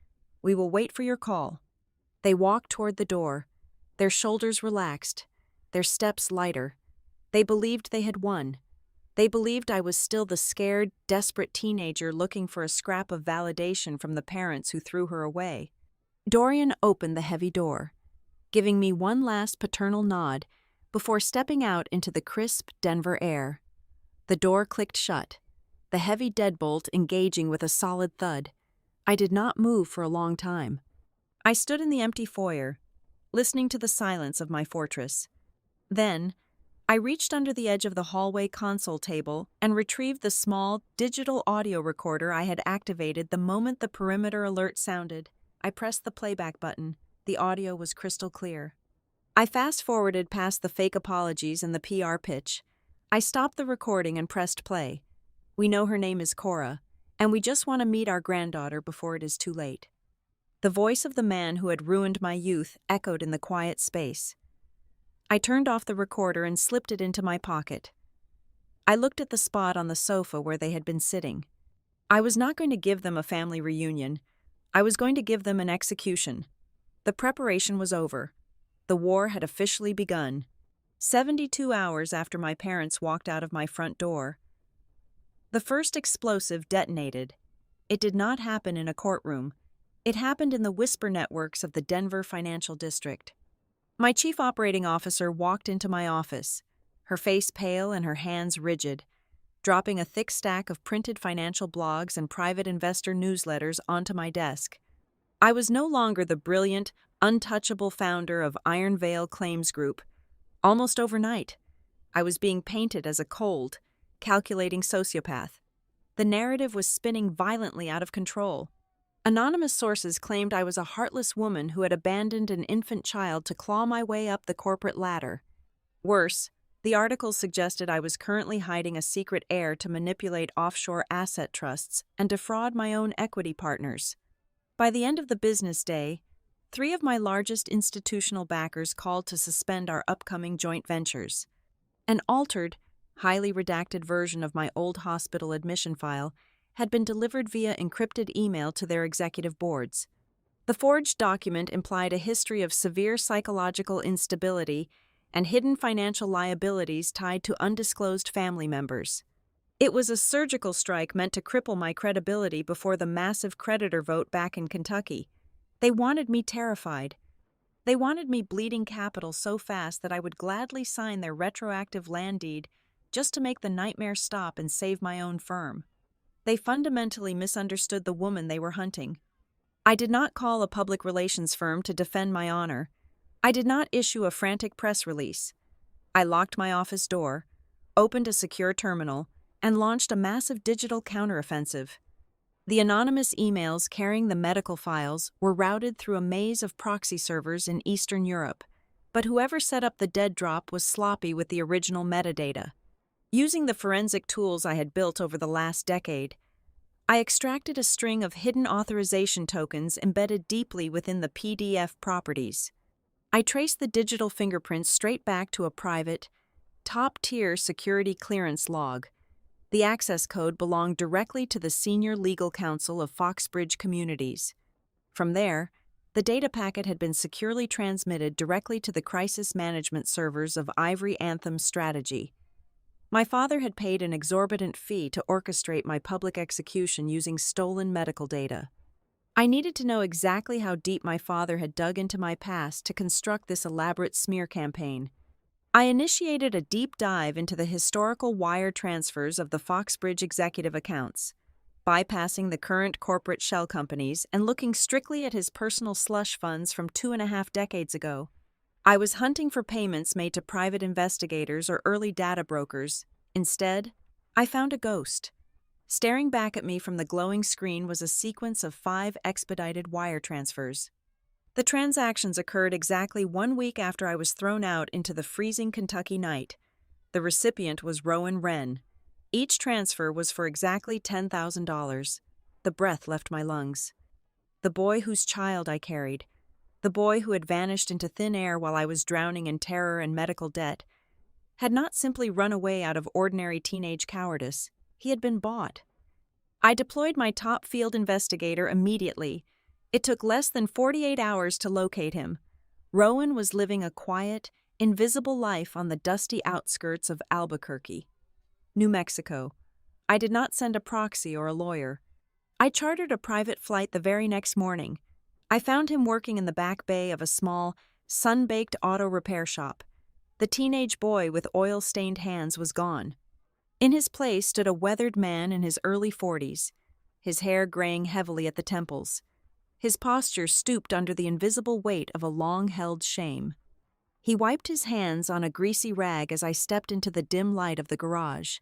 Speaker 1: We will wait for your call. They walked toward the door, their shoulders relaxed, their steps lighter. They believed they had won. They believed I was still the scared, desperate teenager looking for a scrap of validation from the parents who threw her away. Dorian opened the heavy door, giving me one last paternal nod before stepping out into the crisp Denver air. The door clicked shut, the heavy deadbolt engaging with a solid thud. I did not move for a long time. I stood in the empty foyer, listening to the silence of my fortress. Then, I reached under the edge of the hallway console table and retrieved the small, digital audio recorder I had activated the moment the perimeter alert sounded. I pressed the playback button. The audio was crystal clear. I fast-forwarded past the fake apologies and the PR pitch. I stopped the recording and pressed play. We know her name is Cora, and we just want to meet our granddaughter before it is too late. The voice of the man who had ruined my youth echoed in the quiet space. I turned off the recorder and slipped it into my pocket. I looked at the spot on the sofa where they had been sitting. I was not going to give them a family reunion. I was going to give them an execution. The preparation was over. The war had officially begun. 72 hours after my parents walked out of my front door. The first explosive detonated. It did not happen in a courtroom. It happened in the whisper networks of the Denver financial district. My chief operating officer walked into my office, her face pale and her hands rigid, dropping a thick stack of printed financial blogs and private investor newsletters onto my desk. I was no longer the brilliant, untouchable founder of Iron Veil Claims Group. Almost overnight, I was being painted as a cold, calculating sociopath. The narrative was spinning violently out of control. Anonymous sources claimed I was a heartless woman who had abandoned an infant child to claw my way up the corporate ladder. Worse, the articles suggested I was currently hiding a secret heir to manipulate offshore asset trusts and defraud my own equity partners. By the end of the business day, 3 of my largest institutional backers called to suspend our upcoming joint ventures. An altered, highly redacted version of my old hospital admission file had been delivered via encrypted email to their executive boards. The forged document implied a history of severe psychological instability and hidden financial liabilities tied to undisclosed family members. It was a surgical strike meant to cripple my credibility before the massive creditor vote back in Kentucky. They wanted me terrified. They wanted me bleeding capital so fast that I would gladly sign their retroactive land deed just to make the nightmare stop and save my own firm. They fundamentally misunderstood the woman they were hunting. I did not call a public relations firm to defend my honor. I did not issue a frantic press release. I locked my office door, opened a secure terminal, and launched a massive digital counteroffensive. The anonymous emails carrying the medical files were routed through a maze of proxy servers in Eastern Europe, but whoever set up the dead drop was sloppy with the original metadata. Using the forensic tools I had built over the last decade, I extracted a string of hidden authorization tokens embedded deeply within the PDF properties. I traced the digital fingerprints straight back to a private, top-tier security clearance log. The access code belonged directly to the senior legal counsel of Foxbridge Communities. From there, the data packet had been securely transmitted directly to the crisis management servers of Ivory Anthem Strategy. My father had paid an exorbitant fee to orchestrate my public execution using stolen medical data. I needed to know exactly how deep my father had dug into my past to construct this elaborate smear campaign. I initiated a deep dive into the historical wire transfers of the Foxbridge executive accounts, bypassing the current corporate shell companies and looking strictly at his personal slush funds from 2.5 decades ago. I was hunting for payments made to private investigators or early data brokers. Instead, I found a ghost. Staring back at me from the glowing screen was a sequence of 5 expedited wire transfers. The transactions occurred exactly 1 week after I was thrown out into the freezing Kentucky night. The recipient was Rowan Wren. Each transfer was for exactly $10,000. The breath left my lungs. The boy whose child I carried, the boy who had vanished into thin air while I was drowning in terror and medical debt, had not simply run away out of ordinary teenage cowardice. He had been bought. I deployed my top field investigator immediately. It took less than 48 hours to locate him. Rowan was living a quiet, invisible life on the dusty outskirts of Albuquerque. New Mexico. I did not send a proxy or a lawyer. I chartered a private flight the very next morning. I found him working in the back bay of a small, sun-baked auto repair shop. The teenage boy with oil-stained hands was gone. In his place stood a weathered man in his early 40s, his hair graying heavily at the temples. His posture stooped under the invisible weight of a long-held shame. He wiped his hands on a greasy rag as I stepped into the dim light of the garage.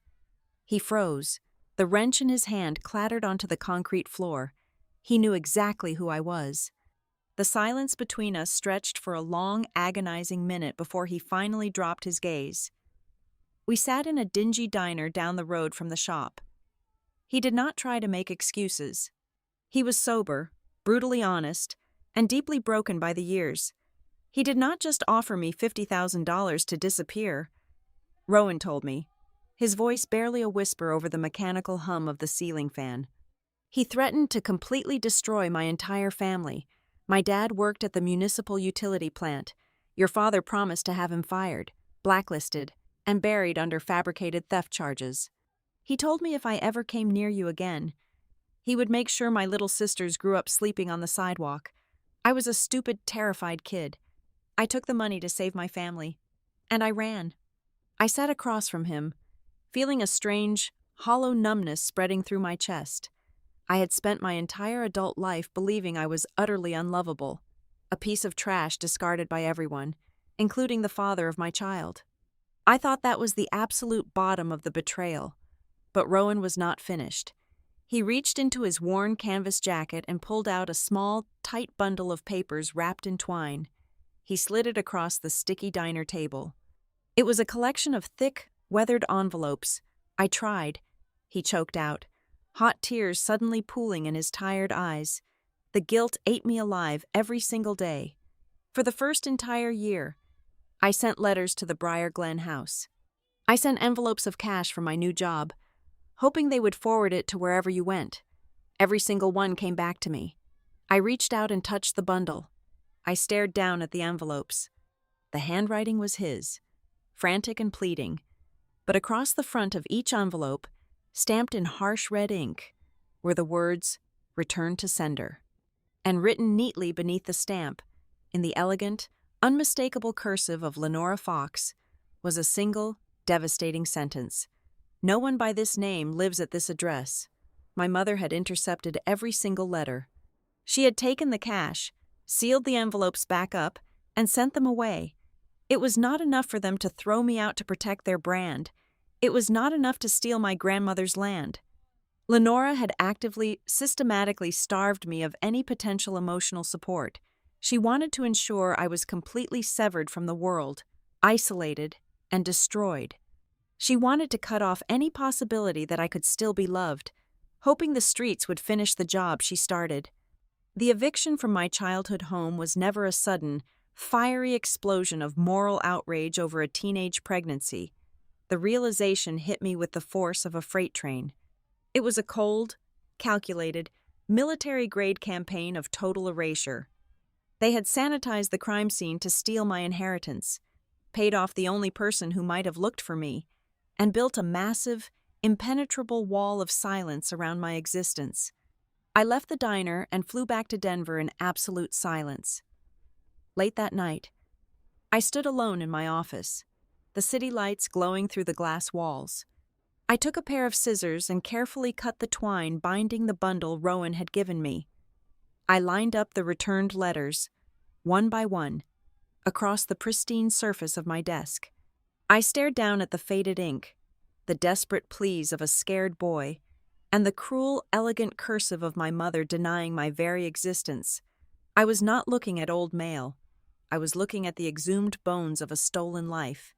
Speaker 1: He froze. The wrench in his hand clattered onto the concrete floor. He knew exactly who I was. The silence between us stretched for a long, agonizing minute before he finally dropped his gaze. We sat in a dingy diner down the road from the shop. He did not try to make excuses. He was sober, brutally honest, and deeply broken by the years. He did not just offer me $50,000 to disappear. Rowan told me, his voice barely a whisper over the mechanical hum of the ceiling fan. He threatened to completely destroy my entire family. My dad worked at the municipal utility plant. Your father promised to have him fired, blacklisted, and buried under fabricated theft charges. He told me if I ever came near you again, he would make sure my little sisters grew up sleeping on the sidewalk. I was a stupid, terrified kid. I took the money to save my family, and I ran. I sat across from him, feeling a strange, hollow numbness spreading through my chest. I had spent my entire adult life believing I was utterly unlovable, a piece of trash discarded by everyone, including the father of my child. I thought that was the absolute bottom of the betrayal, but Rowan was not finished. He reached into his worn canvas jacket and pulled out a small, tight bundle of papers wrapped in twine. He slid it across the sticky diner table. It was a collection of thick, weathered envelopes. I tried. He choked out, hot tears suddenly pooling in his tired eyes. The guilt ate me alive every single day. For the first entire year, I sent letters to the Brier Glenn house. I sent envelopes of cash from my new job, hoping they would forward it to wherever you went. Every single one came back to me. I reached out and touched the bundle. I stared down at the envelopes. The handwriting was his, frantic and pleading. But across the front of each envelope, stamped in harsh red ink, were the words, "Return to sender." And written neatly beneath the stamp, in the elegant, unmistakable cursive of Lenora Fox, was a single, devastating sentence. No one by this name lives at this address. My mother had intercepted every single letter. She had taken the cash, sealed the envelopes back up, and sent them away. It was not enough for them to throw me out to protect their brand. It was not enough to steal my grandmother's land. Lenora had actively, systematically starved me of any potential emotional support. She wanted to ensure I was completely severed from the world, isolated, and destroyed. She wanted to cut off any possibility that I could still be loved, hoping the streets would finish the job she started. The eviction from my childhood home was never a sudden, fiery explosion of moral outrage over a teenage pregnancy. The realization hit me with the force of a freight train. It was a cold, calculated, military-grade campaign of total erasure. They had sanitized the crime scene to steal my inheritance, paid off the only person who might have looked for me, and built a massive, impenetrable wall of silence around my existence. I left the diner and flew back to Denver in absolute silence. Late that night, I stood alone in my office, the city lights glowing through the glass walls. I took a pair of scissors and carefully cut the twine binding the bundle Rowan had given me. I lined up the returned letters, one by one, across the pristine surface of my desk. I stared down at the faded ink, the desperate pleas of a scared boy, and the cruel, elegant cursive of my mother denying my very existence. I was not looking at old mail. I was looking at the exhumed bones of a stolen life.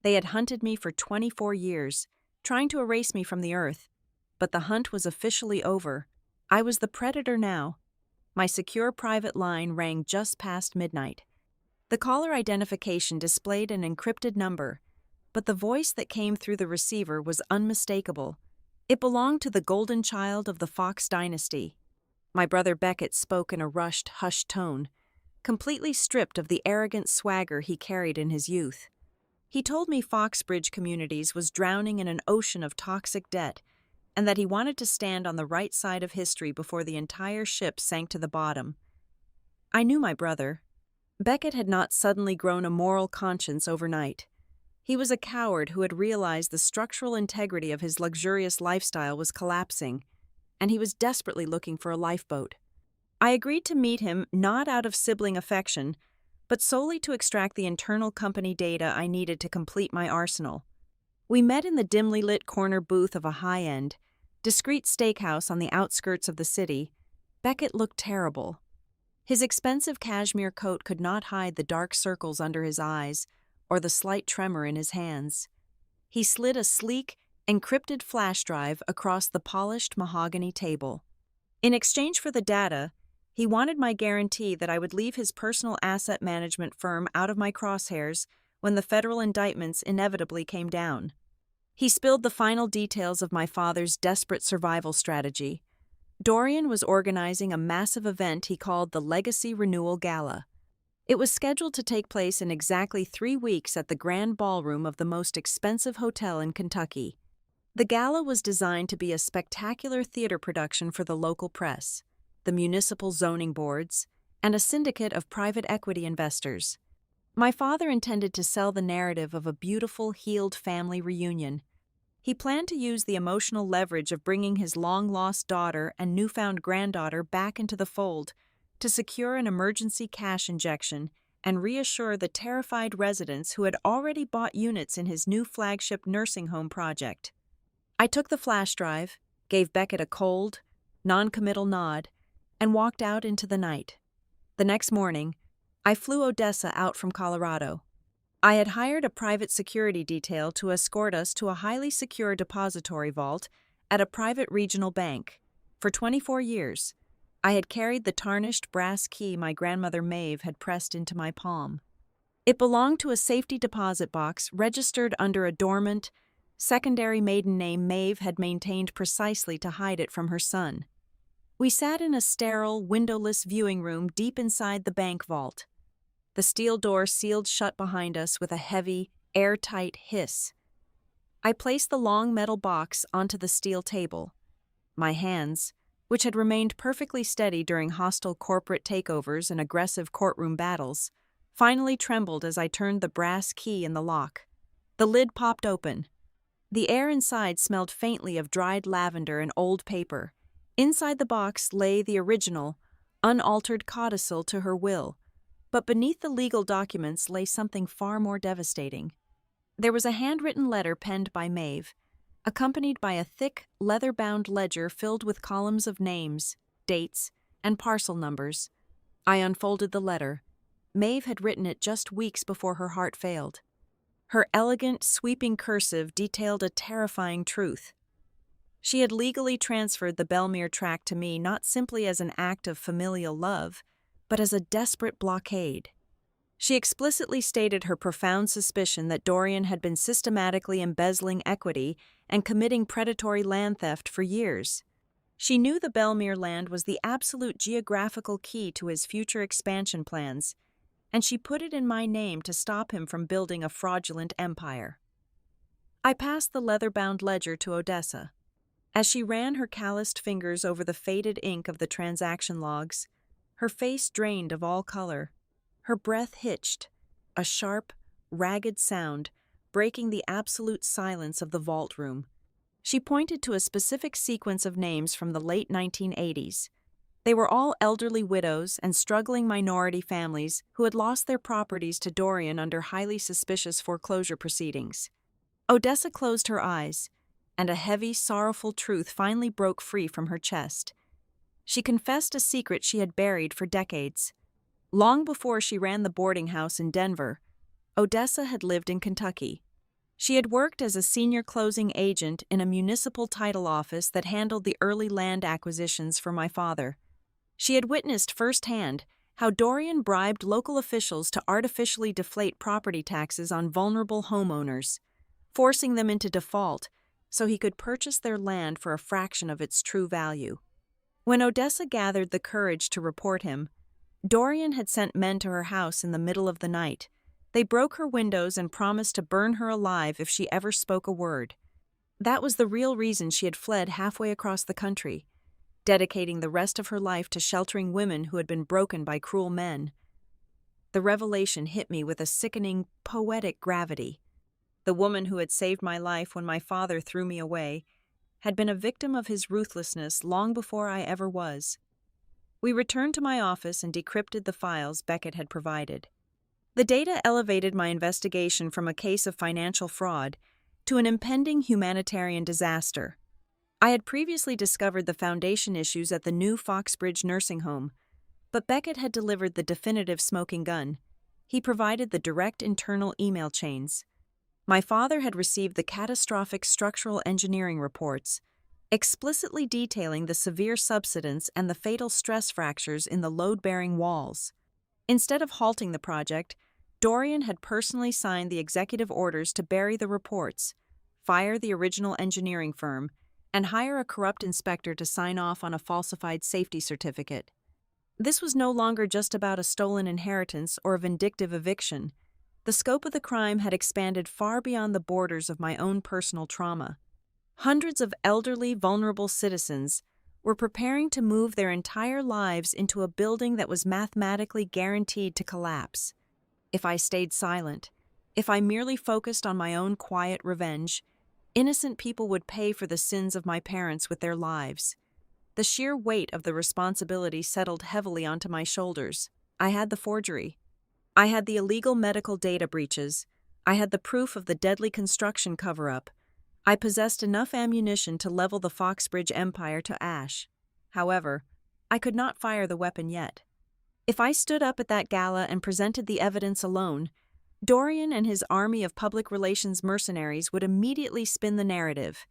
Speaker 1: They had hunted me for 24 years, trying to erase me from the earth. But the hunt was officially over. I was the predator now. My secure private line rang just past midnight. The caller identification displayed an encrypted number, but the voice that came through the receiver was unmistakable. It belonged to the golden child of the Fox dynasty. My brother Beckett spoke in a rushed, hushed tone, completely stripped of the arrogant swagger he carried in his youth. He told me Foxbridge Communities was drowning in an ocean of toxic debt, and that he wanted to stand on the right side of history before the entire ship sank to the bottom. I knew my brother. Beckett had not suddenly grown a moral conscience overnight. He was a coward who had realized the structural integrity of his luxurious lifestyle was collapsing, and he was desperately looking for a lifeboat. I agreed to meet him not out of sibling affection, but solely to extract the internal company data I needed to complete my arsenal. We met in the dimly lit corner booth of a high-end, discreet steakhouse on the outskirts of the city. Beckett looked terrible. His expensive cashmere coat could not hide the dark circles under his eyes or the slight tremor in his hands. He slid a sleek, encrypted flash drive across the polished mahogany table. In exchange for the data, he wanted my guarantee that I would leave his personal asset management firm out of my crosshairs when the federal indictments inevitably came down. He spilled the final details of my father's desperate survival strategy. Dorian was organizing a massive event he called the Legacy Renewal Gala. It was scheduled to take place in exactly 3 weeks at the Grand Ballroom of the most expensive hotel in Kentucky. The gala was designed to be a spectacular theater production for the local press, the municipal zoning boards, and a syndicate of private equity investors. My father intended to sell the narrative of a beautiful, healed family reunion. He planned to use the emotional leverage of bringing his long-lost daughter and newfound granddaughter back into the fold to secure an emergency cash injection and reassure the terrified residents who had already bought units in his new flagship nursing home project. I took the flash drive, gave Beckett a cold, non-committal nod, and walked out into the night. The next morning, I flew Odessa out from Colorado. I had hired a private security detail to escort us to a highly secure depository vault at a private regional bank. For 24 years, I had carried the tarnished brass key my grandmother Maeve had pressed into my palm. It belonged to a safety deposit box registered under a dormant, secondary maiden name Maeve had maintained precisely to hide it from her son. We sat in a sterile, windowless viewing room deep inside the bank vault. The steel door sealed shut behind us with a heavy, airtight hiss. I placed the long metal box onto the steel table. My hands, which had remained perfectly steady during hostile corporate takeovers and aggressive courtroom battles, finally trembled as I turned the brass key in the lock. The lid popped open. The air inside smelled faintly of dried lavender and old paper. Inside the box lay the original, unaltered codicil to her will, but beneath the legal documents lay something far more devastating. There was a handwritten letter penned by Maeve, accompanied by a thick, leather-bound ledger filled with columns of names, dates, and parcel numbers. I unfolded the letter. Maeve had written it just weeks before her heart failed. Her elegant, sweeping cursive detailed a terrifying truth. She had legally transferred the Belmere tract to me not simply as an act of familial love, but as a desperate blockade. She explicitly stated her profound suspicion that Dorian had been systematically embezzling equity and committing predatory land theft for years. She knew the Belmere land was the absolute geographical key to his future expansion plans, and she put it in my name to stop him from building a fraudulent empire. I passed the leather-bound ledger to Odessa. As she ran her calloused fingers over the faded ink of the transaction logs, her face drained of all color. Her breath hitched, a sharp, ragged sound breaking the absolute silence of the vault room. She pointed to a specific sequence of names from the late 1980s. They were all elderly widows and struggling minority families who had lost their properties to Dorian under highly suspicious foreclosure proceedings. Odessa closed her eyes, and a heavy, sorrowful truth finally broke free from her chest. She confessed a secret she had buried for decades. Long before she ran the boarding house in Denver, Odessa had lived in Kentucky. She had worked as a senior closing agent in a municipal title office that handled the early land acquisitions for my father. She had witnessed firsthand how Dorian bribed local officials to artificially deflate property taxes on vulnerable homeowners, forcing them into default so he could purchase their land for a fraction of its true value. When Odessa gathered the courage to report him, Dorian had sent men to her house in the middle of the night. They broke her windows and promised to burn her alive if she ever spoke a word. That was the real reason she had fled halfway across the country, dedicating the rest of her life to sheltering women who had been broken by cruel men. The revelation hit me with a sickening, poetic gravity. The woman who had saved my life when my father threw me away had been a victim of his ruthlessness long before I ever was. We returned to my office and decrypted the files Beckett had provided. The data elevated my investigation from a case of financial fraud to an impending humanitarian disaster. I had previously discovered the foundation issues at the new Foxbridge nursing home, but Beckett had delivered the definitive smoking gun. He provided the direct internal email chains. My father had received the catastrophic structural engineering reports, explicitly detailing the severe subsidence and the fatal stress fractures in the load-bearing walls. Instead of halting the project, Dorian had personally signed the executive orders to bury the reports, fire the original engineering firm, and hire a corrupt inspector to sign off on a falsified safety certificate. This was no longer just about a stolen inheritance or a vindictive eviction. The scope of the crime had expanded far beyond the borders of my own personal trauma. Hundreds of elderly, vulnerable citizens were preparing to move their entire lives into a building that was mathematically guaranteed to collapse. If I stayed silent, if I merely focused on my own quiet revenge, innocent people would pay for the sins of my parents with their lives. The sheer weight of the responsibility settled heavily onto my shoulders. I had the forgery. I had the illegal medical data breaches. I had the proof of the deadly construction cover-up. I possessed enough ammunition to level the Foxbridge empire to ash. However, I could not fire the weapon yet. If I stood up at that gala and presented the evidence alone, Dorian and his army of public relations mercenaries would immediately spin the narrative.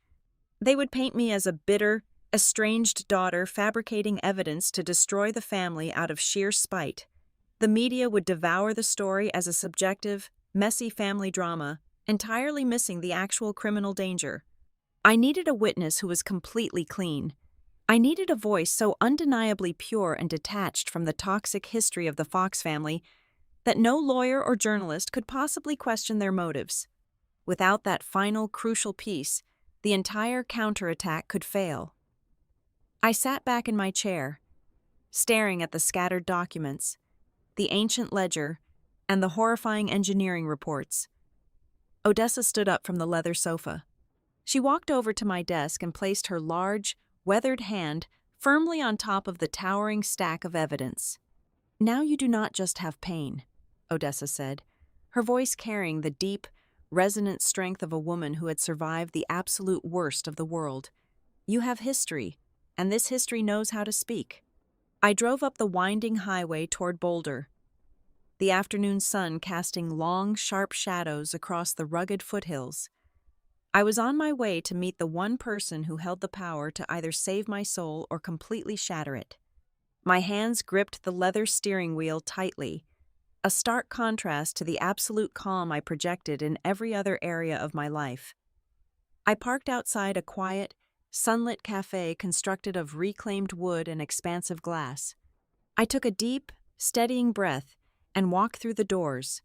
Speaker 1: They would paint me as a bitter, estranged daughter fabricating evidence to destroy the family out of sheer spite. The media would devour the story as a subjective, messy family drama, entirely missing the actual criminal danger. I needed a witness who was completely clean. I needed a voice so undeniably pure and detached from the toxic history of the Fox family that no lawyer or journalist could possibly question their motives. Without that final, crucial piece, the entire counterattack could fail. I sat back in my chair, staring at the scattered documents, the ancient ledger, and the horrifying engineering reports. Odessa stood up from the leather sofa. She walked over to my desk and placed her large, weathered hand firmly on top of the towering stack of evidence. "Now you do not just have pain," Odessa said, her voice carrying the deep, resonant strength of a woman who had survived the absolute worst of the world. "You have history, and this history knows how to speak." I drove up the winding highway toward Boulder, the afternoon sun casting long, sharp shadows across the rugged foothills. I was on my way to meet the one person who held the power to either save my soul or completely shatter it. My hands gripped the leather steering wheel tightly, a stark contrast to the absolute calm I projected in every other area of my life. I parked outside a quiet, sunlit cafe constructed of reclaimed wood and expansive glass. I took a deep, steadying breath and walked through the doors.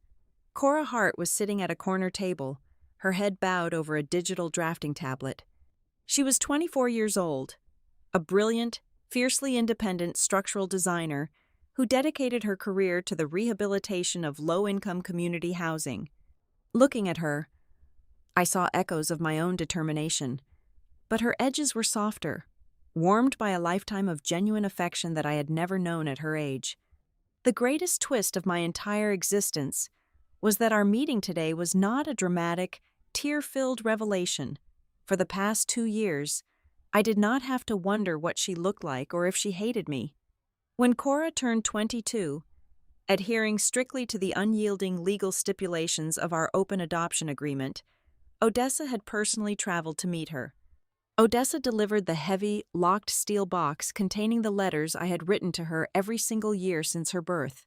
Speaker 1: Cora Hart was sitting at a corner table, her head bowed over a digital drafting tablet. She was 24 years old, a brilliant, fiercely independent structural designer who dedicated her career to the rehabilitation of low-income community housing. Looking at her, I saw echoes of my own determination, but her edges were softer, warmed by a lifetime of genuine affection that I had never known at her age. The greatest twist of my entire existence was that our meeting today was not a dramatic, tear-filled revelation. For the past 2 years, I did not have to wonder what she looked like or if she hated me. When Cora turned 22, adhering strictly to the unyielding legal stipulations of our open adoption agreement, Odessa had personally traveled to meet her. Odessa delivered the heavy, locked steel box containing the letters I had written to her every single year since her birth.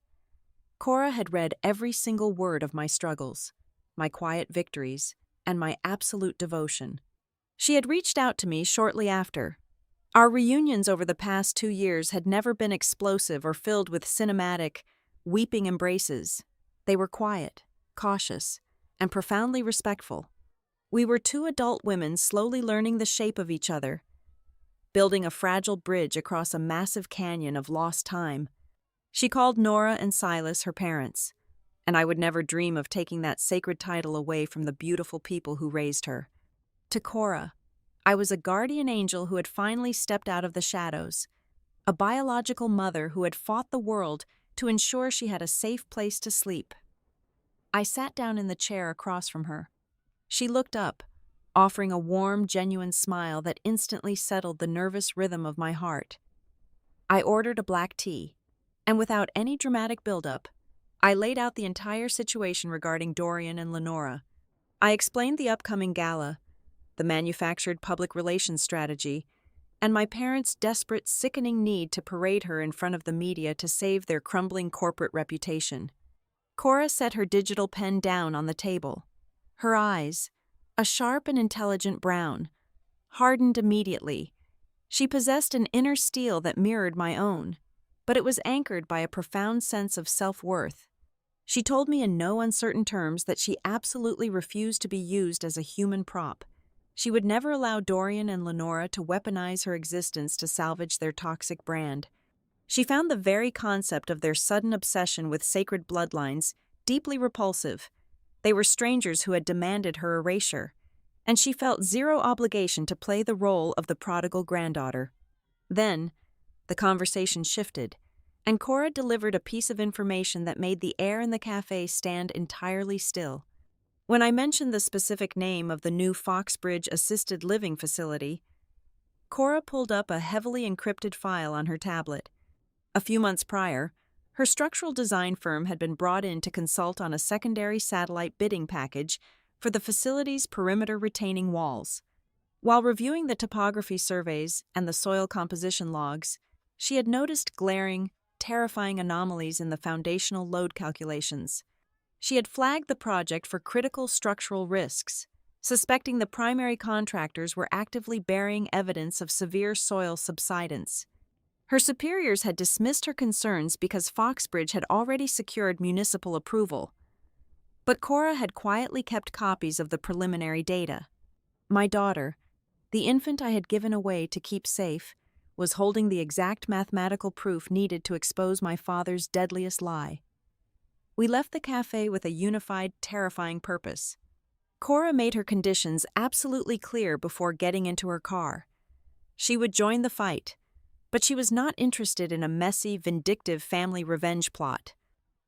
Speaker 1: Cora had read every single word of my struggles, my quiet victories, and my absolute devotion. She had reached out to me shortly after. Our reunions over the past 2 years had never been explosive or filled with cinematic, weeping embraces. They were quiet. cautious, and profoundly respectful. We were two adult women slowly learning the shape of each other, building a fragile bridge across a massive canyon of lost time. She called Nora and Silas her parents, and I would never dream of taking that sacred title away from the beautiful people who raised her. To Cora, I was a guardian angel who had finally stepped out of the shadows, a biological mother who had fought the world to ensure she had a safe place to sleep. I sat down in the chair across from her. She looked up, offering a warm, genuine smile that instantly settled the nervous rhythm of my heart. I ordered a black tea, and without any dramatic buildup, I laid out the entire situation regarding Dorian and Lenora. I explained the upcoming gala, the manufactured public relations strategy, and my parents' desperate, sickening need to parade her in front of the media to save their crumbling corporate reputation. Cora set her digital pen down on the table. Her eyes, a sharp and intelligent brown, hardened immediately. She possessed an inner steel that mirrored my own, but it was anchored by a profound sense of self-worth. She told me in no uncertain terms that she absolutely refused to be used as a human prop. She would never allow Dorian and Lenora to weaponize her existence to salvage their toxic brand. She found the very concept of their sudden obsession with sacred bloodlines deeply repulsive. They were strangers who had demanded her erasure, and she felt zero obligation to play the role of the prodigal granddaughter. Then, the conversation shifted, and Cora delivered a piece of information that made the air in the cafe stand entirely still. When I mentioned the specific name of the new Foxbridge assisted living facility, Cora pulled up a heavily encrypted file on her tablet. A few months prior, her structural design firm had been brought in to consult on a secondary satellite bidding package for the facility's perimeter retaining walls. While reviewing the topography surveys and the soil composition logs, she had noticed glaring, terrifying anomalies in the foundational load calculations. She had flagged the project for critical structural risks, suspecting the primary contractors were actively burying evidence of severe soil subsidence. Her superiors had dismissed her concerns because Foxbridge had already secured municipal approval. But Cora had quietly kept copies of the preliminary data. My daughter, the infant I had given away to keep safe, was holding the exact mathematical proof needed to expose my father's deadliest lie. We left the cafe with a unified, terrifying purpose. Cora made her conditions absolutely clear before getting into her car. She would join the fight, but she was not interested in a messy, vindictive family revenge plot.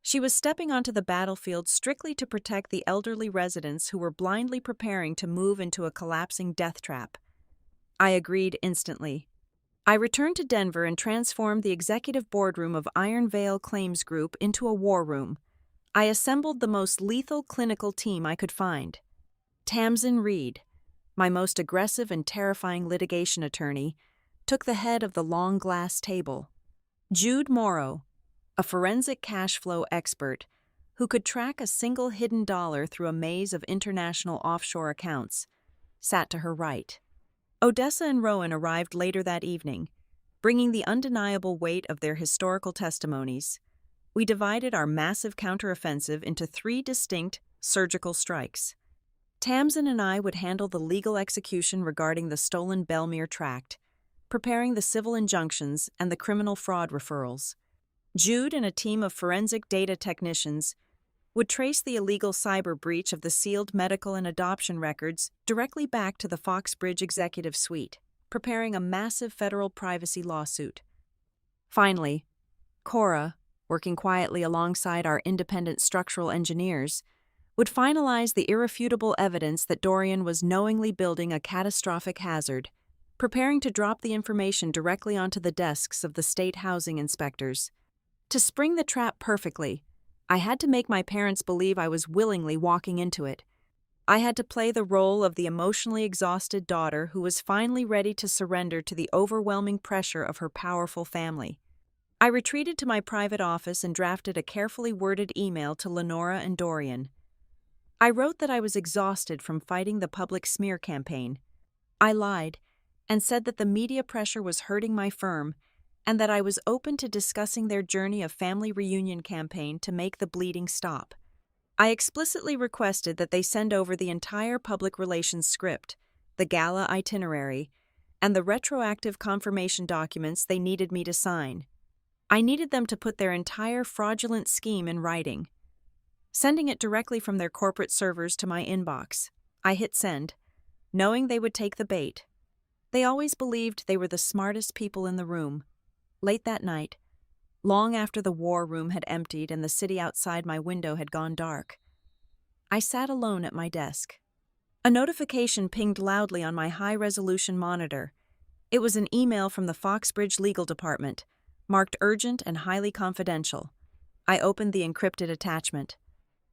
Speaker 1: She was stepping onto the battlefield strictly to protect the elderly residents who were blindly preparing to move into a collapsing death trap. I agreed instantly. I returned to Denver and transformed the executive boardroom of Iron Veil Claims Group into a war room. I assembled the most lethal clinical team I could find. Tamsin Reed, my most aggressive and terrifying litigation attorney, took the head of the long glass table. Jude Morrow, a forensic cash flow expert who could track a single hidden dollar through a maze of international offshore accounts, sat to her right. Odessa and Rowan arrived later that evening, bringing the undeniable weight of their historical testimonies. We divided our massive counteroffensive into 3 distinct surgical strikes. Tamsin and I would handle the legal execution regarding the stolen Belmere tract, preparing the civil injunctions and the criminal fraud referrals. Jude and a team of forensic data technicians would trace the illegal cyber breach of the sealed medical and adoption records directly back to the Foxbridge executive suite, preparing a massive federal privacy lawsuit. Finally, Cora, working quietly alongside our independent structural engineers, would finalize the irrefutable evidence that Dorian was knowingly building a catastrophic hazard, preparing to drop the information directly onto the desks of the state housing inspectors. To spring the trap perfectly, I had to make my parents believe I was willingly walking into it. I had to play the role of the emotionally exhausted daughter who was finally ready to surrender to the overwhelming pressure of her powerful family. I retreated to my private office and drafted a carefully worded email to Lenora and Dorian. I wrote that I was exhausted from fighting the public smear campaign. I lied and said that the media pressure was hurting my firm and that I was open to discussing their journey of family reunion campaign to make the bleeding stop. I explicitly requested that they send over the entire public relations script, the gala itinerary, and the retroactive confirmation documents they needed me to sign. I needed them to put their entire fraudulent scheme in writing. Sending it directly from their corporate servers to my inbox, I hit send, knowing they would take the bait. They always believed they were the smartest people in the room. Late that night, long after the war room had emptied and the city outside my window had gone dark, I sat alone at my desk. A notification pinged loudly on my high-resolution monitor. It was an email from the Foxbridge Legal Department, marked urgent and highly confidential. I opened the encrypted attachment.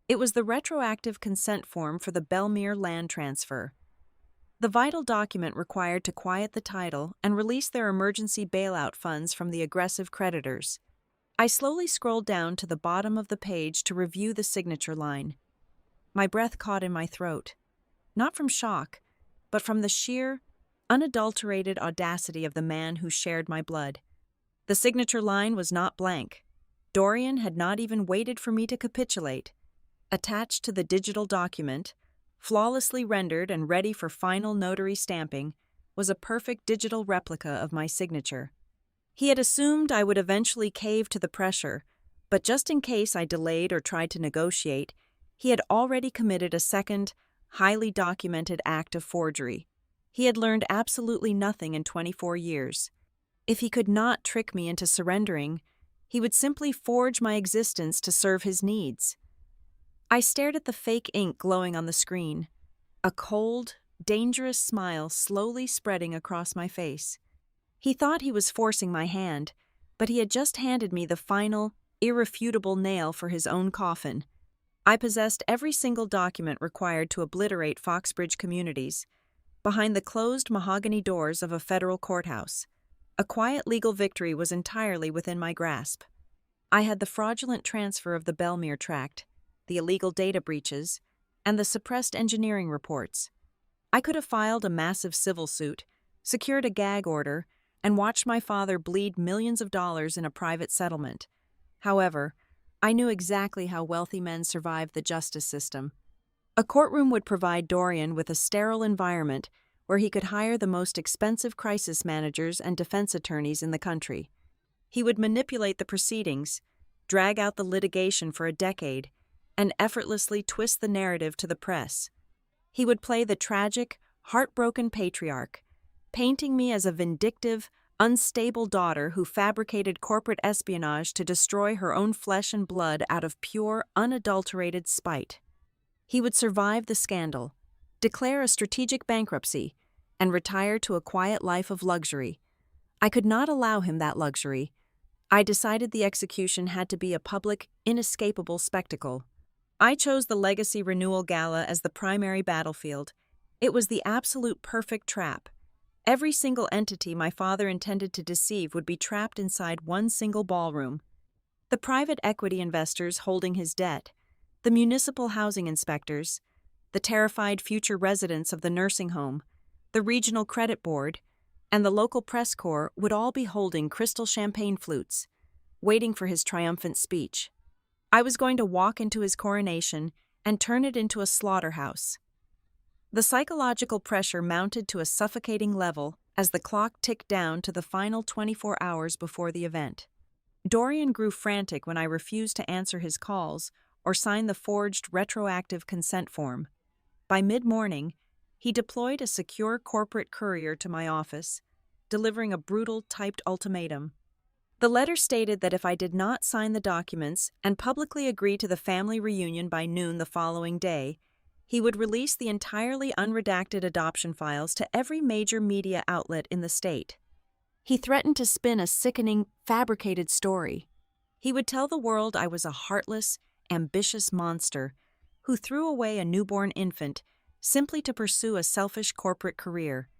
Speaker 1: It was the retroactive consent form for the Belmere land transfer. The vital document required to quiet the title and release their emergency bailout funds from the aggressive creditors. I slowly scrolled down to the bottom of the page to review the signature line. My breath caught in my throat, not from shock, but from the sheer, unadulterated audacity of the man who shared my blood. The signature line was not blank. Dorian had not even waited for me to capitulate. Attached to the digital document, flawlessly rendered and ready for final notary stamping, was a perfect digital replica of my signature. He had assumed I would eventually cave to the pressure, but just in case I delayed or tried to negotiate, he had already committed a second, highly documented act of forgery. He had learned absolutely nothing in 24 years. If he could not trick me into surrendering, he would simply forge my existence to serve his needs. I stared at the fake ink glowing on the screen, a cold, dangerous smile slowly spreading across my face. He thought he was forcing my hand, but he had just handed me the final, irrefutable nail for his own coffin. I possessed every single document required to obliterate Foxbridge communities, behind the closed mahogany doors of a federal courthouse. A quiet legal victory was entirely within my grasp. I had the fraudulent transfer of the Belmere tract, the illegal data breaches, and the suppressed engineering reports. I could have filed a massive civil suit, secured a gag order, and watched my father bleed millions of dollars in a private settlement. However, I knew exactly how wealthy men survived the justice system. A courtroom would provide Dorian with a sterile environment where he could hire the most expensive crisis managers and defense attorneys in the country. He would manipulate the proceedings, drag out the litigation for a decade, and effortlessly twist the narrative to the press. He would play the tragic, heartbroken patriarch, painting me as a vindictive, unstable daughter who fabricated corporate espionage to destroy her own flesh and blood out of pure, unadulterated spite. He would survive the scandal, declare a strategic bankruptcy, and retire to a quiet life of luxury. I could not allow him that luxury. I decided the execution had to be a public, inescapable spectacle. I chose the Legacy Renewal Gala as the primary battlefield. It was the absolute perfect trap. Every single entity my father intended to deceive would be trapped inside one single ballroom. The private equity investors holding his debt, the municipal housing inspectors, the terrified future residents of the nursing home, the regional credit board, and the local press corps would all be holding crystal champagne flutes, waiting for his triumphant speech. I was going to walk into his coronation and turn it into a slaughterhouse. The psychological pressure mounted to a suffocating level as the clock ticked down to the final 24 hours before the event. Dorian grew frantic when I refused to answer his calls or sign the forged retroactive consent form. By mid-morning, he deployed a secure corporate courier to my office, delivering a brutal typed ultimatum. The letter stated that if I did not sign the documents and publicly agree to the family reunion by noon the following day, he would release the entirely unredacted adoption files to every major media outlet in the state. He threatened to spin a sickening, fabricated story. He would tell the world I was a heartless, ambitious monster who threw away a newborn infant simply to pursue a selfish corporate career,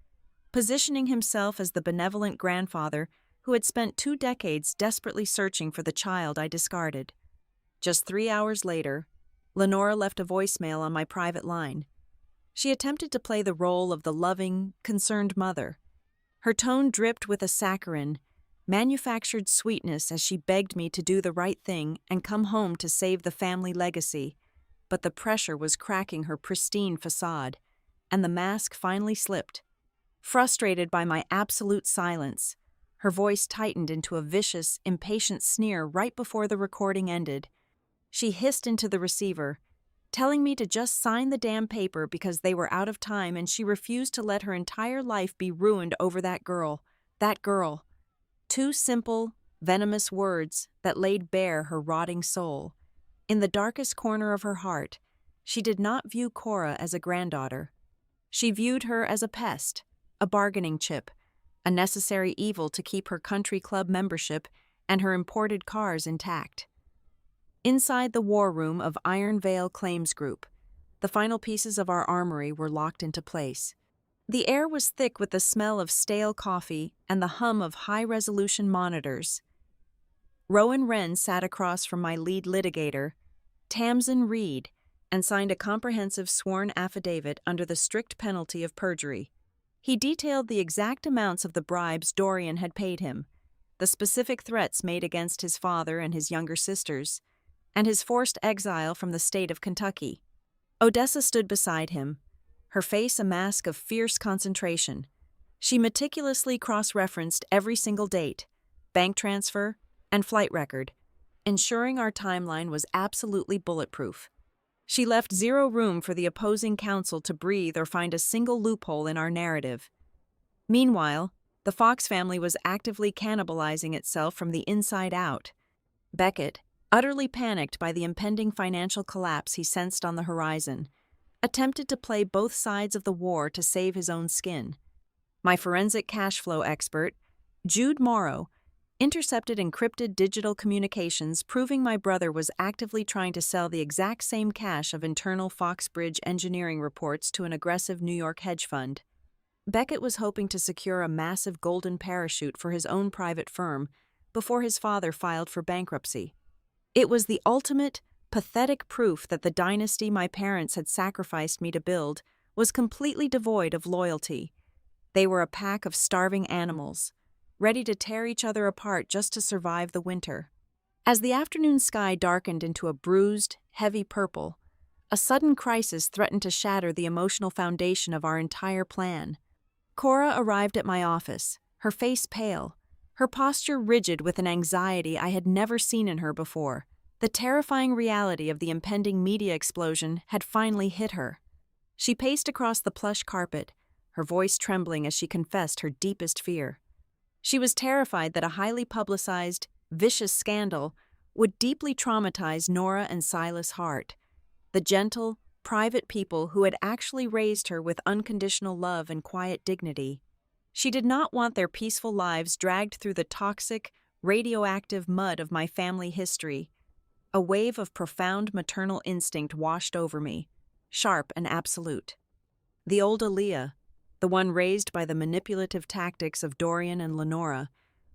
Speaker 1: positioning himself as the benevolent grandfather who had spent 2 decades desperately searching for the child I discarded. Just 3 hours later, Lenora left a voicemail on my private line. She attempted to play the role of the loving, concerned mother. Her tone dripped with a saccharine, manufactured sweetness as she begged me to do the right thing and come home to save the family legacy. but the pressure was cracking her pristine facade, and the mask finally slipped. Frustrated by my absolute silence, her voice tightened into a vicious, impatient sneer right before the recording ended. She hissed into the receiver, telling me to just sign the damn paper because they were out of time and she refused to let her entire life be ruined over that girl. That girl. 2 simple, venomous words that laid bare her rotting soul. In the darkest corner of her heart, she did not view Cora as a granddaughter. She viewed her as a pest, a bargaining chip, a necessary evil to keep her country club membership and her imported cars intact. Inside the war room of Iron Veil Claims Group, the final pieces of our armory were locked into place. The air was thick with the smell of stale coffee and the hum of high-resolution monitors. Rowan Wren sat across from my lead litigator, Tamsin Reed, and signed a comprehensive sworn affidavit under the strict penalty of perjury. He detailed the exact amounts of the bribes Dorian had paid him, the specific threats made against his father and his younger sisters, and his forced exile from the state of Kentucky. Odessa stood beside him, her face a mask of fierce concentration. She meticulously cross-referenced every single date, bank transfer, and flight record, ensuring our timeline was absolutely bulletproof. She left zero room for the opposing counsel to breathe or find a single loophole in our narrative. Meanwhile, the Fox family was actively cannibalizing itself from the inside out. Beckett, utterly panicked by the impending financial collapse he sensed on the horizon, attempted to play both sides of the war to save his own skin. My forensic cash flow expert, Jude Morrow, intercepted encrypted digital communications proving my brother was actively trying to sell the exact same cache of internal Foxbridge engineering reports to an aggressive New York hedge fund. Beckett was hoping to secure a massive golden parachute for his own private firm before his father filed for bankruptcy. It was the ultimate, pathetic proof that the dynasty my parents had sacrificed me to build was completely devoid of loyalty. They were a pack of starving animals, ready to tear each other apart just to survive the winter. As the afternoon sky darkened into a bruised, heavy purple, a sudden crisis threatened to shatter the emotional foundation of our entire plan. Cora arrived at my office, her face pale, her posture rigid with an anxiety I had never seen in her before. The terrifying reality of the impending media explosion had finally hit her. She paced across the plush carpet, her voice trembling as she confessed her deepest fear. She was terrified that a highly publicized, vicious scandal would deeply traumatize Nora and Silas Hart, the gentle, private people who had actually raised her with unconditional love and quiet dignity. She did not want their peaceful lives dragged through the toxic, radioactive mud of my family history. A wave of profound maternal instinct washed over me, sharp and absolute. The old Aaliyah, the one raised by the manipulative tactics of Dorian and Lenora,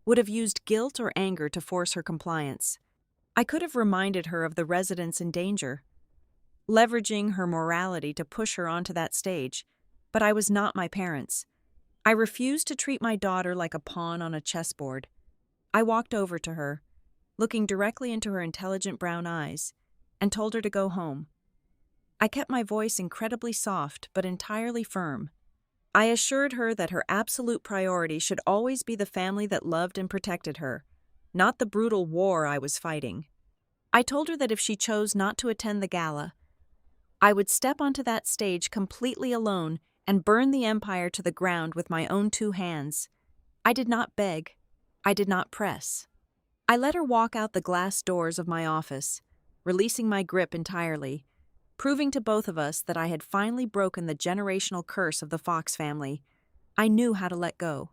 Speaker 1: would have used guilt or anger to force her compliance. I could have reminded her of the residents in danger, leveraging her morality to push her onto that stage, but I was not my parents. I refused to treat my daughter like a pawn on a chessboard. I walked over to her, looking directly into her intelligent brown eyes, and told her to go home. I kept my voice incredibly soft but entirely firm. I assured her that her absolute priority should always be the family that loved and protected her, not the brutal war I was fighting. I told her that if she chose not to attend the gala, I would step onto that stage completely alone and burn the empire to the ground with my own 2 hands. I did not beg. I did not press. I let her walk out the glass doors of my office, releasing my grip entirely, proving to both of us that I had finally broken the generational curse of the Fox family. I knew how to let go.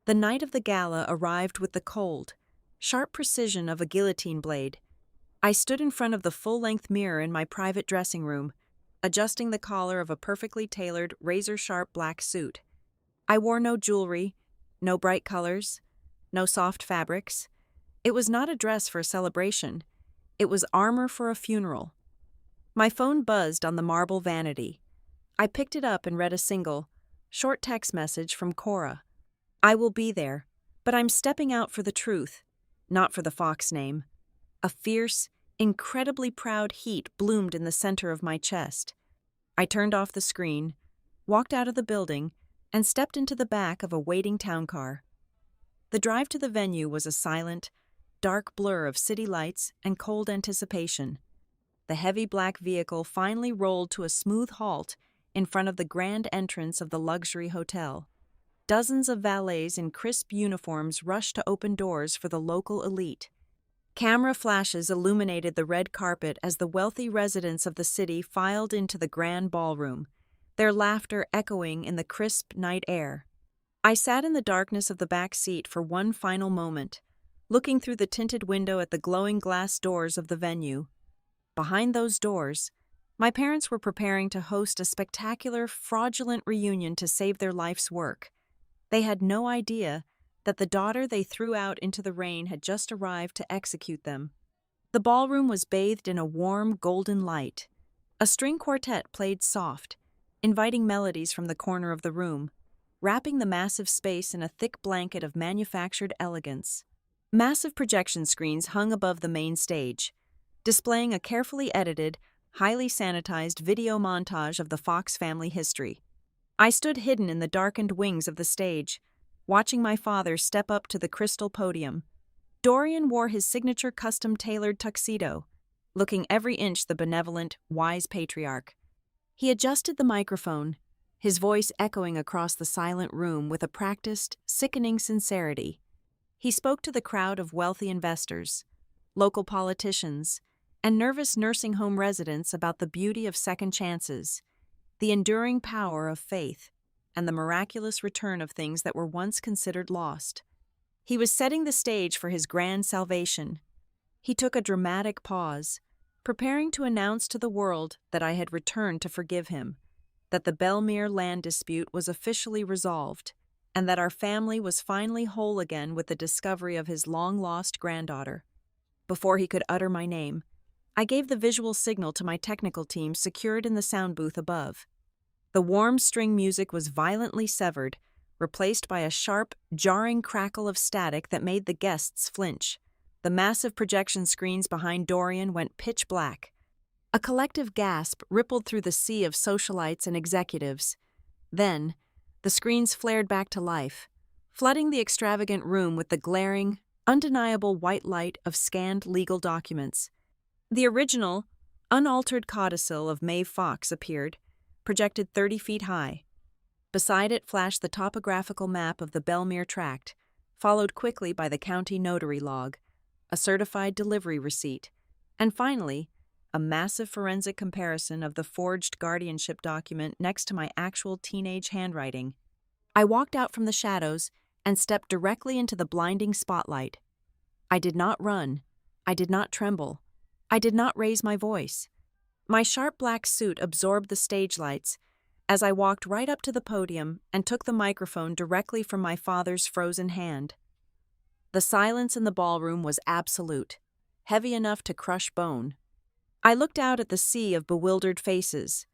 Speaker 1: The night of the gala arrived with the cold, sharp precision of a guillotine blade. I stood in front of the full-length mirror in my private dressing room, adjusting the collar of a perfectly tailored, razor-sharp black suit. I wore no jewelry, no bright colors, no soft fabrics. It was not a dress for a celebration. It was armor for a funeral. My phone buzzed on the marble vanity. I picked it up and read a single, short text message from Cora. I will be there, but I'm stepping out for the truth, not for the Fox name. A fierce, Incredibly proud heat bloomed in the center of my chest. I turned off the screen, walked out of the building, and stepped into the back of a waiting town car. The drive to the venue was a silent, dark blur of city lights and cold anticipation. The heavy black vehicle finally rolled to a smooth halt in front of the grand entrance of the luxury hotel. Dozens of valets in crisp uniforms rushed to open doors for the local elite. Camera flashes illuminated the red carpet as the wealthy residents of the city filed into the grand ballroom, their laughter echoing in the crisp night air. I sat in the darkness of the back seat for one final moment, looking through the tinted window at the glowing glass doors of the venue. Behind those doors, my parents were preparing to host a spectacular, fraudulent reunion to save their life's work. They had no idea that the daughter they threw out into the rain had just arrived to execute them. The ballroom was bathed in a warm, golden light. A string quartet played soft, inviting melodies from the corner of the room, wrapping the massive space in a thick blanket of manufactured elegance. Massive projection screens hung above the main stage, displaying a carefully edited, highly sanitized video montage of the Fox family history. I stood hidden in the darkened wings of the stage, watching my father step up to the crystal podium. Dorian wore his signature custom-tailored tuxedo, looking every inch the benevolent, wise patriarch. He adjusted the microphone, his voice echoing across the silent room with a practiced, sickening sincerity. He spoke to the crowd of wealthy investors, local politicians, and nervous nursing home residents about the beauty of second chances, the enduring power of faith, and the miraculous return of things that were once considered lost. He was setting the stage for his grand salvation. He took a dramatic pause, preparing to announce to the world that I had returned to forgive him, that the Belmere land dispute was officially resolved, and that our family was finally whole again with the discovery of his long-lost granddaughter. Before he could utter my name, I gave the visual signal to my technical team secured in the sound booth above. The warm string music was violently severed, replaced by a sharp, jarring crackle of static that made the guests flinch. The massive projection screens behind Dorian went pitch black. A collective gasp rippled through the sea of socialites and executives. Then, the screens flared back to life, flooding the extravagant room with the glaring, undeniable white light of scanned legal documents. The original, unaltered codicil of Maeve Fox appeared, projected 30 feet high. Beside it flashed the topographical map of the Belmere tract, followed quickly by the county notary log, a certified delivery receipt, and finally, a massive forensic comparison of the forged guardianship document next to my actual teenage handwriting. I walked out from the shadows and stepped directly into the blinding spotlight. I did not run. I did not tremble. I did not raise my voice. My sharp black suit absorbed the stage lights as I walked right up to the podium and took the microphone directly from my father's frozen hand. The silence in the ballroom was absolute, heavy enough to crush bone. I looked out at the sea of bewildered faces.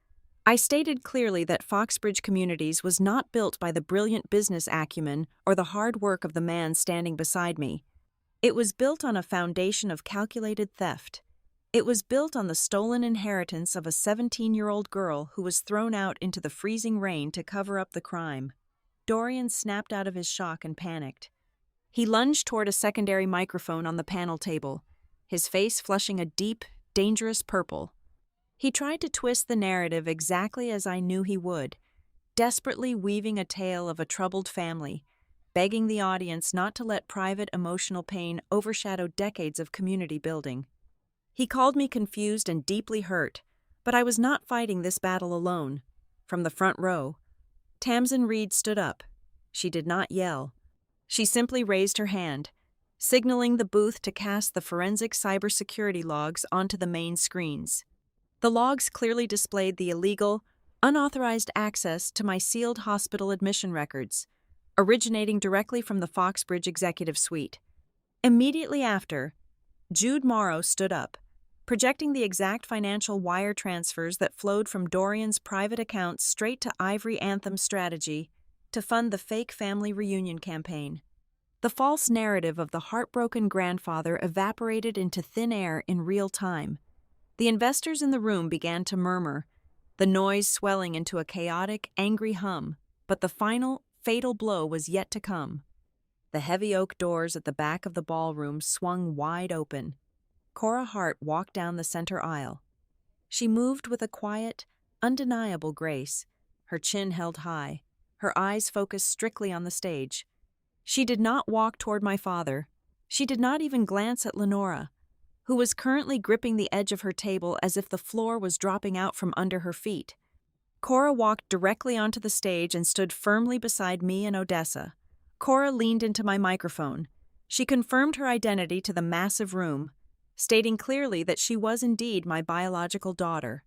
Speaker 1: I stated clearly that Foxbridge Communities was not built by the brilliant business acumen or the hard work of the man standing beside me. It was built on a foundation of calculated theft. It was built on the stolen inheritance of a 17-year-old girl who was thrown out into the freezing rain to cover up the crime. Dorian snapped out of his shock and panicked. He lunged toward a secondary microphone on the panel table, his face flushing a deep, dangerous purple. He tried to twist the narrative exactly as I knew he would, desperately weaving a tale of a troubled family, begging the audience not to let private emotional pain overshadow decades of community building. He called me confused and deeply hurt, but I was not fighting this battle alone. From the front row, Tamsin Reed stood up. She did not yell. She simply raised her hand, signaling the booth to cast the forensic cybersecurity logs onto the main screens. The logs clearly displayed the illegal, unauthorized access to my sealed hospital admission records, originating directly from the Foxbridge executive suite. Immediately after, Jude Morrow stood up, projecting the exact financial wire transfers that flowed from Dorian's private accounts straight to Ivory Anthem Strategy to fund the fake family reunion campaign. The false narrative of the heartbroken grandfather evaporated into thin air in real time. The investors in the room began to murmur, the noise swelling into a chaotic, angry hum, but the final, fatal blow was yet to come. The heavy oak doors at the back of the ballroom swung wide open. Cora Hart walked down the center aisle. She moved with a quiet, undeniable grace, her chin held high, her eyes focused strictly on the stage. She did not walk toward my father. She did not even glance at Lenora, who was currently gripping the edge of her table as if the floor was dropping out from under her feet. Cora walked directly onto the stage and stood firmly beside me and Odessa. Cora leaned into my microphone. She confirmed her identity to the massive room, stating clearly that she was indeed my biological daughter.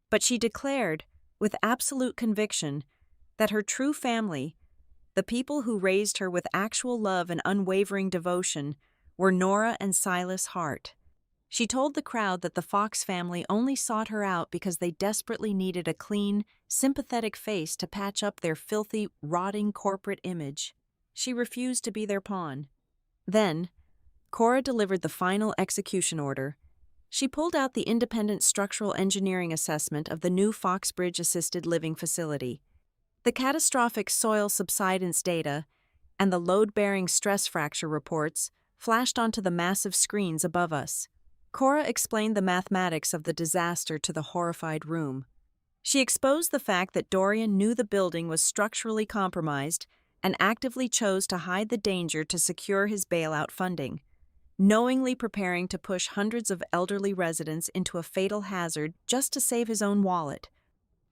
Speaker 1: But she declared, with absolute conviction, that her true family, the people who raised her with actual love and unwavering devotion, were Nora and Silas Hart. She told the crowd that the Fox family only sought her out because they desperately needed a clean, sympathetic face to patch up their filthy, rotting corporate image. She refused to be their pawn. Then, Cora delivered the final execution order. She pulled out the independent structural engineering assessment of the new Foxbridge Assisted Living Facility. The catastrophic soil subsidence data and the load-bearing stress fracture reports flashed onto the massive screens above us. Cora explained the mathematics of the disaster to the horrified room. She exposed the fact that Dorian knew the building was structurally compromised and actively chose to hide the danger to secure his bailout funding, knowingly preparing to push hundreds of elderly residents into a fatal hazard just to save his own wallet.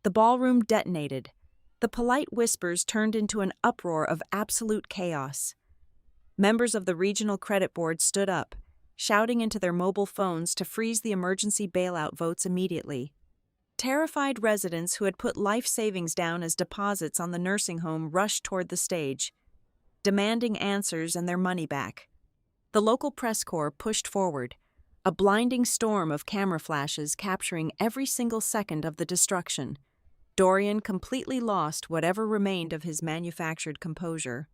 Speaker 1: The ballroom detonated. The polite whispers turned into an uproar of absolute chaos. Members of the Regional Credit Board stood up, shouting into their mobile phones to freeze the emergency bailout votes immediately. Terrified residents who had put life savings down as deposits on the nursing home rushed toward the stage, demanding answers and their money back. The local press corps pushed forward, a blinding storm of camera flashes capturing every single second of the destruction. Dorian completely lost whatever remained of his manufactured composure.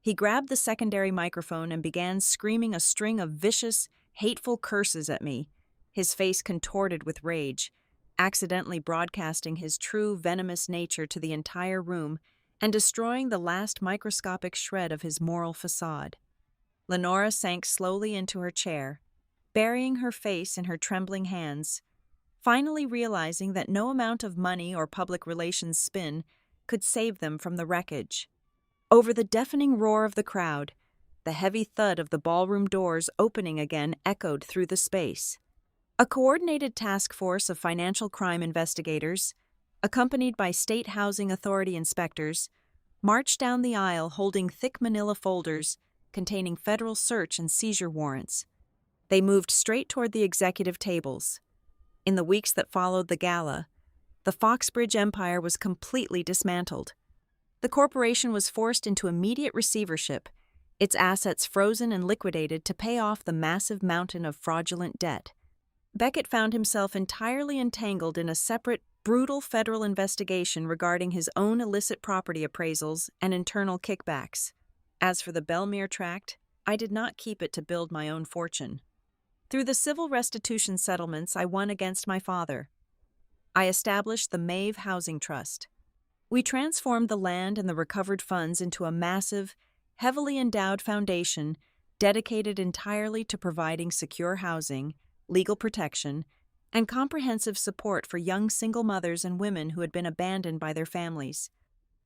Speaker 1: He grabbed the secondary microphone and began screaming a string of vicious, hateful curses at me, his face contorted with rage, accidentally broadcasting his true venomous nature to the entire room and destroying the last microscopic shred of his moral facade. Lenora sank slowly into her chair, burying her face in her trembling hands, finally realizing that no amount of money or public relations spin could save them from the wreckage. Over the deafening roar of the crowd, the heavy thud of the ballroom doors opening again echoed through the space. A coordinated task force of financial crime investigators, accompanied by State Housing Authority inspectors, marched down the aisle holding thick manila folders containing federal search and seizure warrants. They moved straight toward the executive tables. In the weeks that followed the gala, the Foxbridge empire was completely dismantled. The corporation was forced into immediate receivership, its assets frozen and liquidated to pay off the massive mountain of fraudulent debt. Beckett found himself entirely entangled in a separate, brutal federal investigation regarding his own illicit property appraisals and internal kickbacks. As for the Belmere tract, I did not keep it to build my own fortune. Through the civil restitution settlements I won against my father, I established the Maeve Housing Trust. We transformed the land and the recovered funds into a massive, heavily endowed foundation dedicated entirely to providing secure housing, legal protection, and comprehensive support for young single mothers and women who had been abandoned by their families.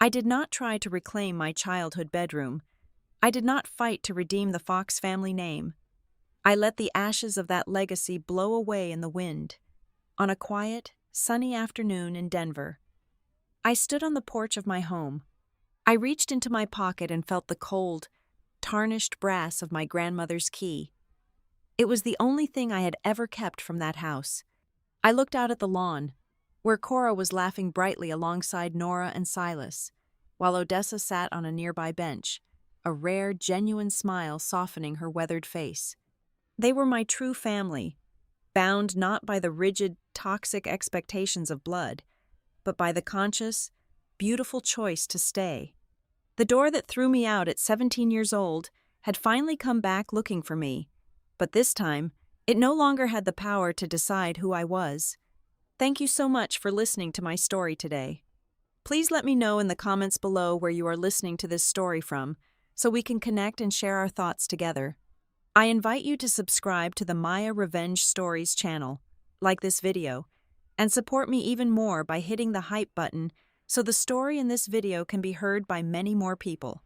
Speaker 1: I did not try to reclaim my childhood bedroom. I did not fight to redeem the Fox family name. I let the ashes of that legacy blow away in the wind. On a quiet, sunny afternoon in Denver, I stood on the porch of my home. I reached into my pocket and felt the cold, tarnished brass of my grandmother's key. It was the only thing I had ever kept from that house. I looked out at the lawn, where Cora was laughing brightly alongside Nora and Silas, while Odessa sat on a nearby bench, a rare, genuine smile softening her weathered face. They were my true family, bound not by the rigid, toxic expectations of blood, but by the conscious, beautiful choice to stay. The door that threw me out at 17 years old had finally come back looking for me, but this time, it no longer had the power to decide who I was. Thank you so much for listening to my story today. Please let me know in the comments below where you are listening to this story from, so we can connect and share our thoughts together. I invite you to subscribe to the Maya Revenge Stories channel, like this video, and support me even more by hitting the hype button so the story in this video can be heard by many more people.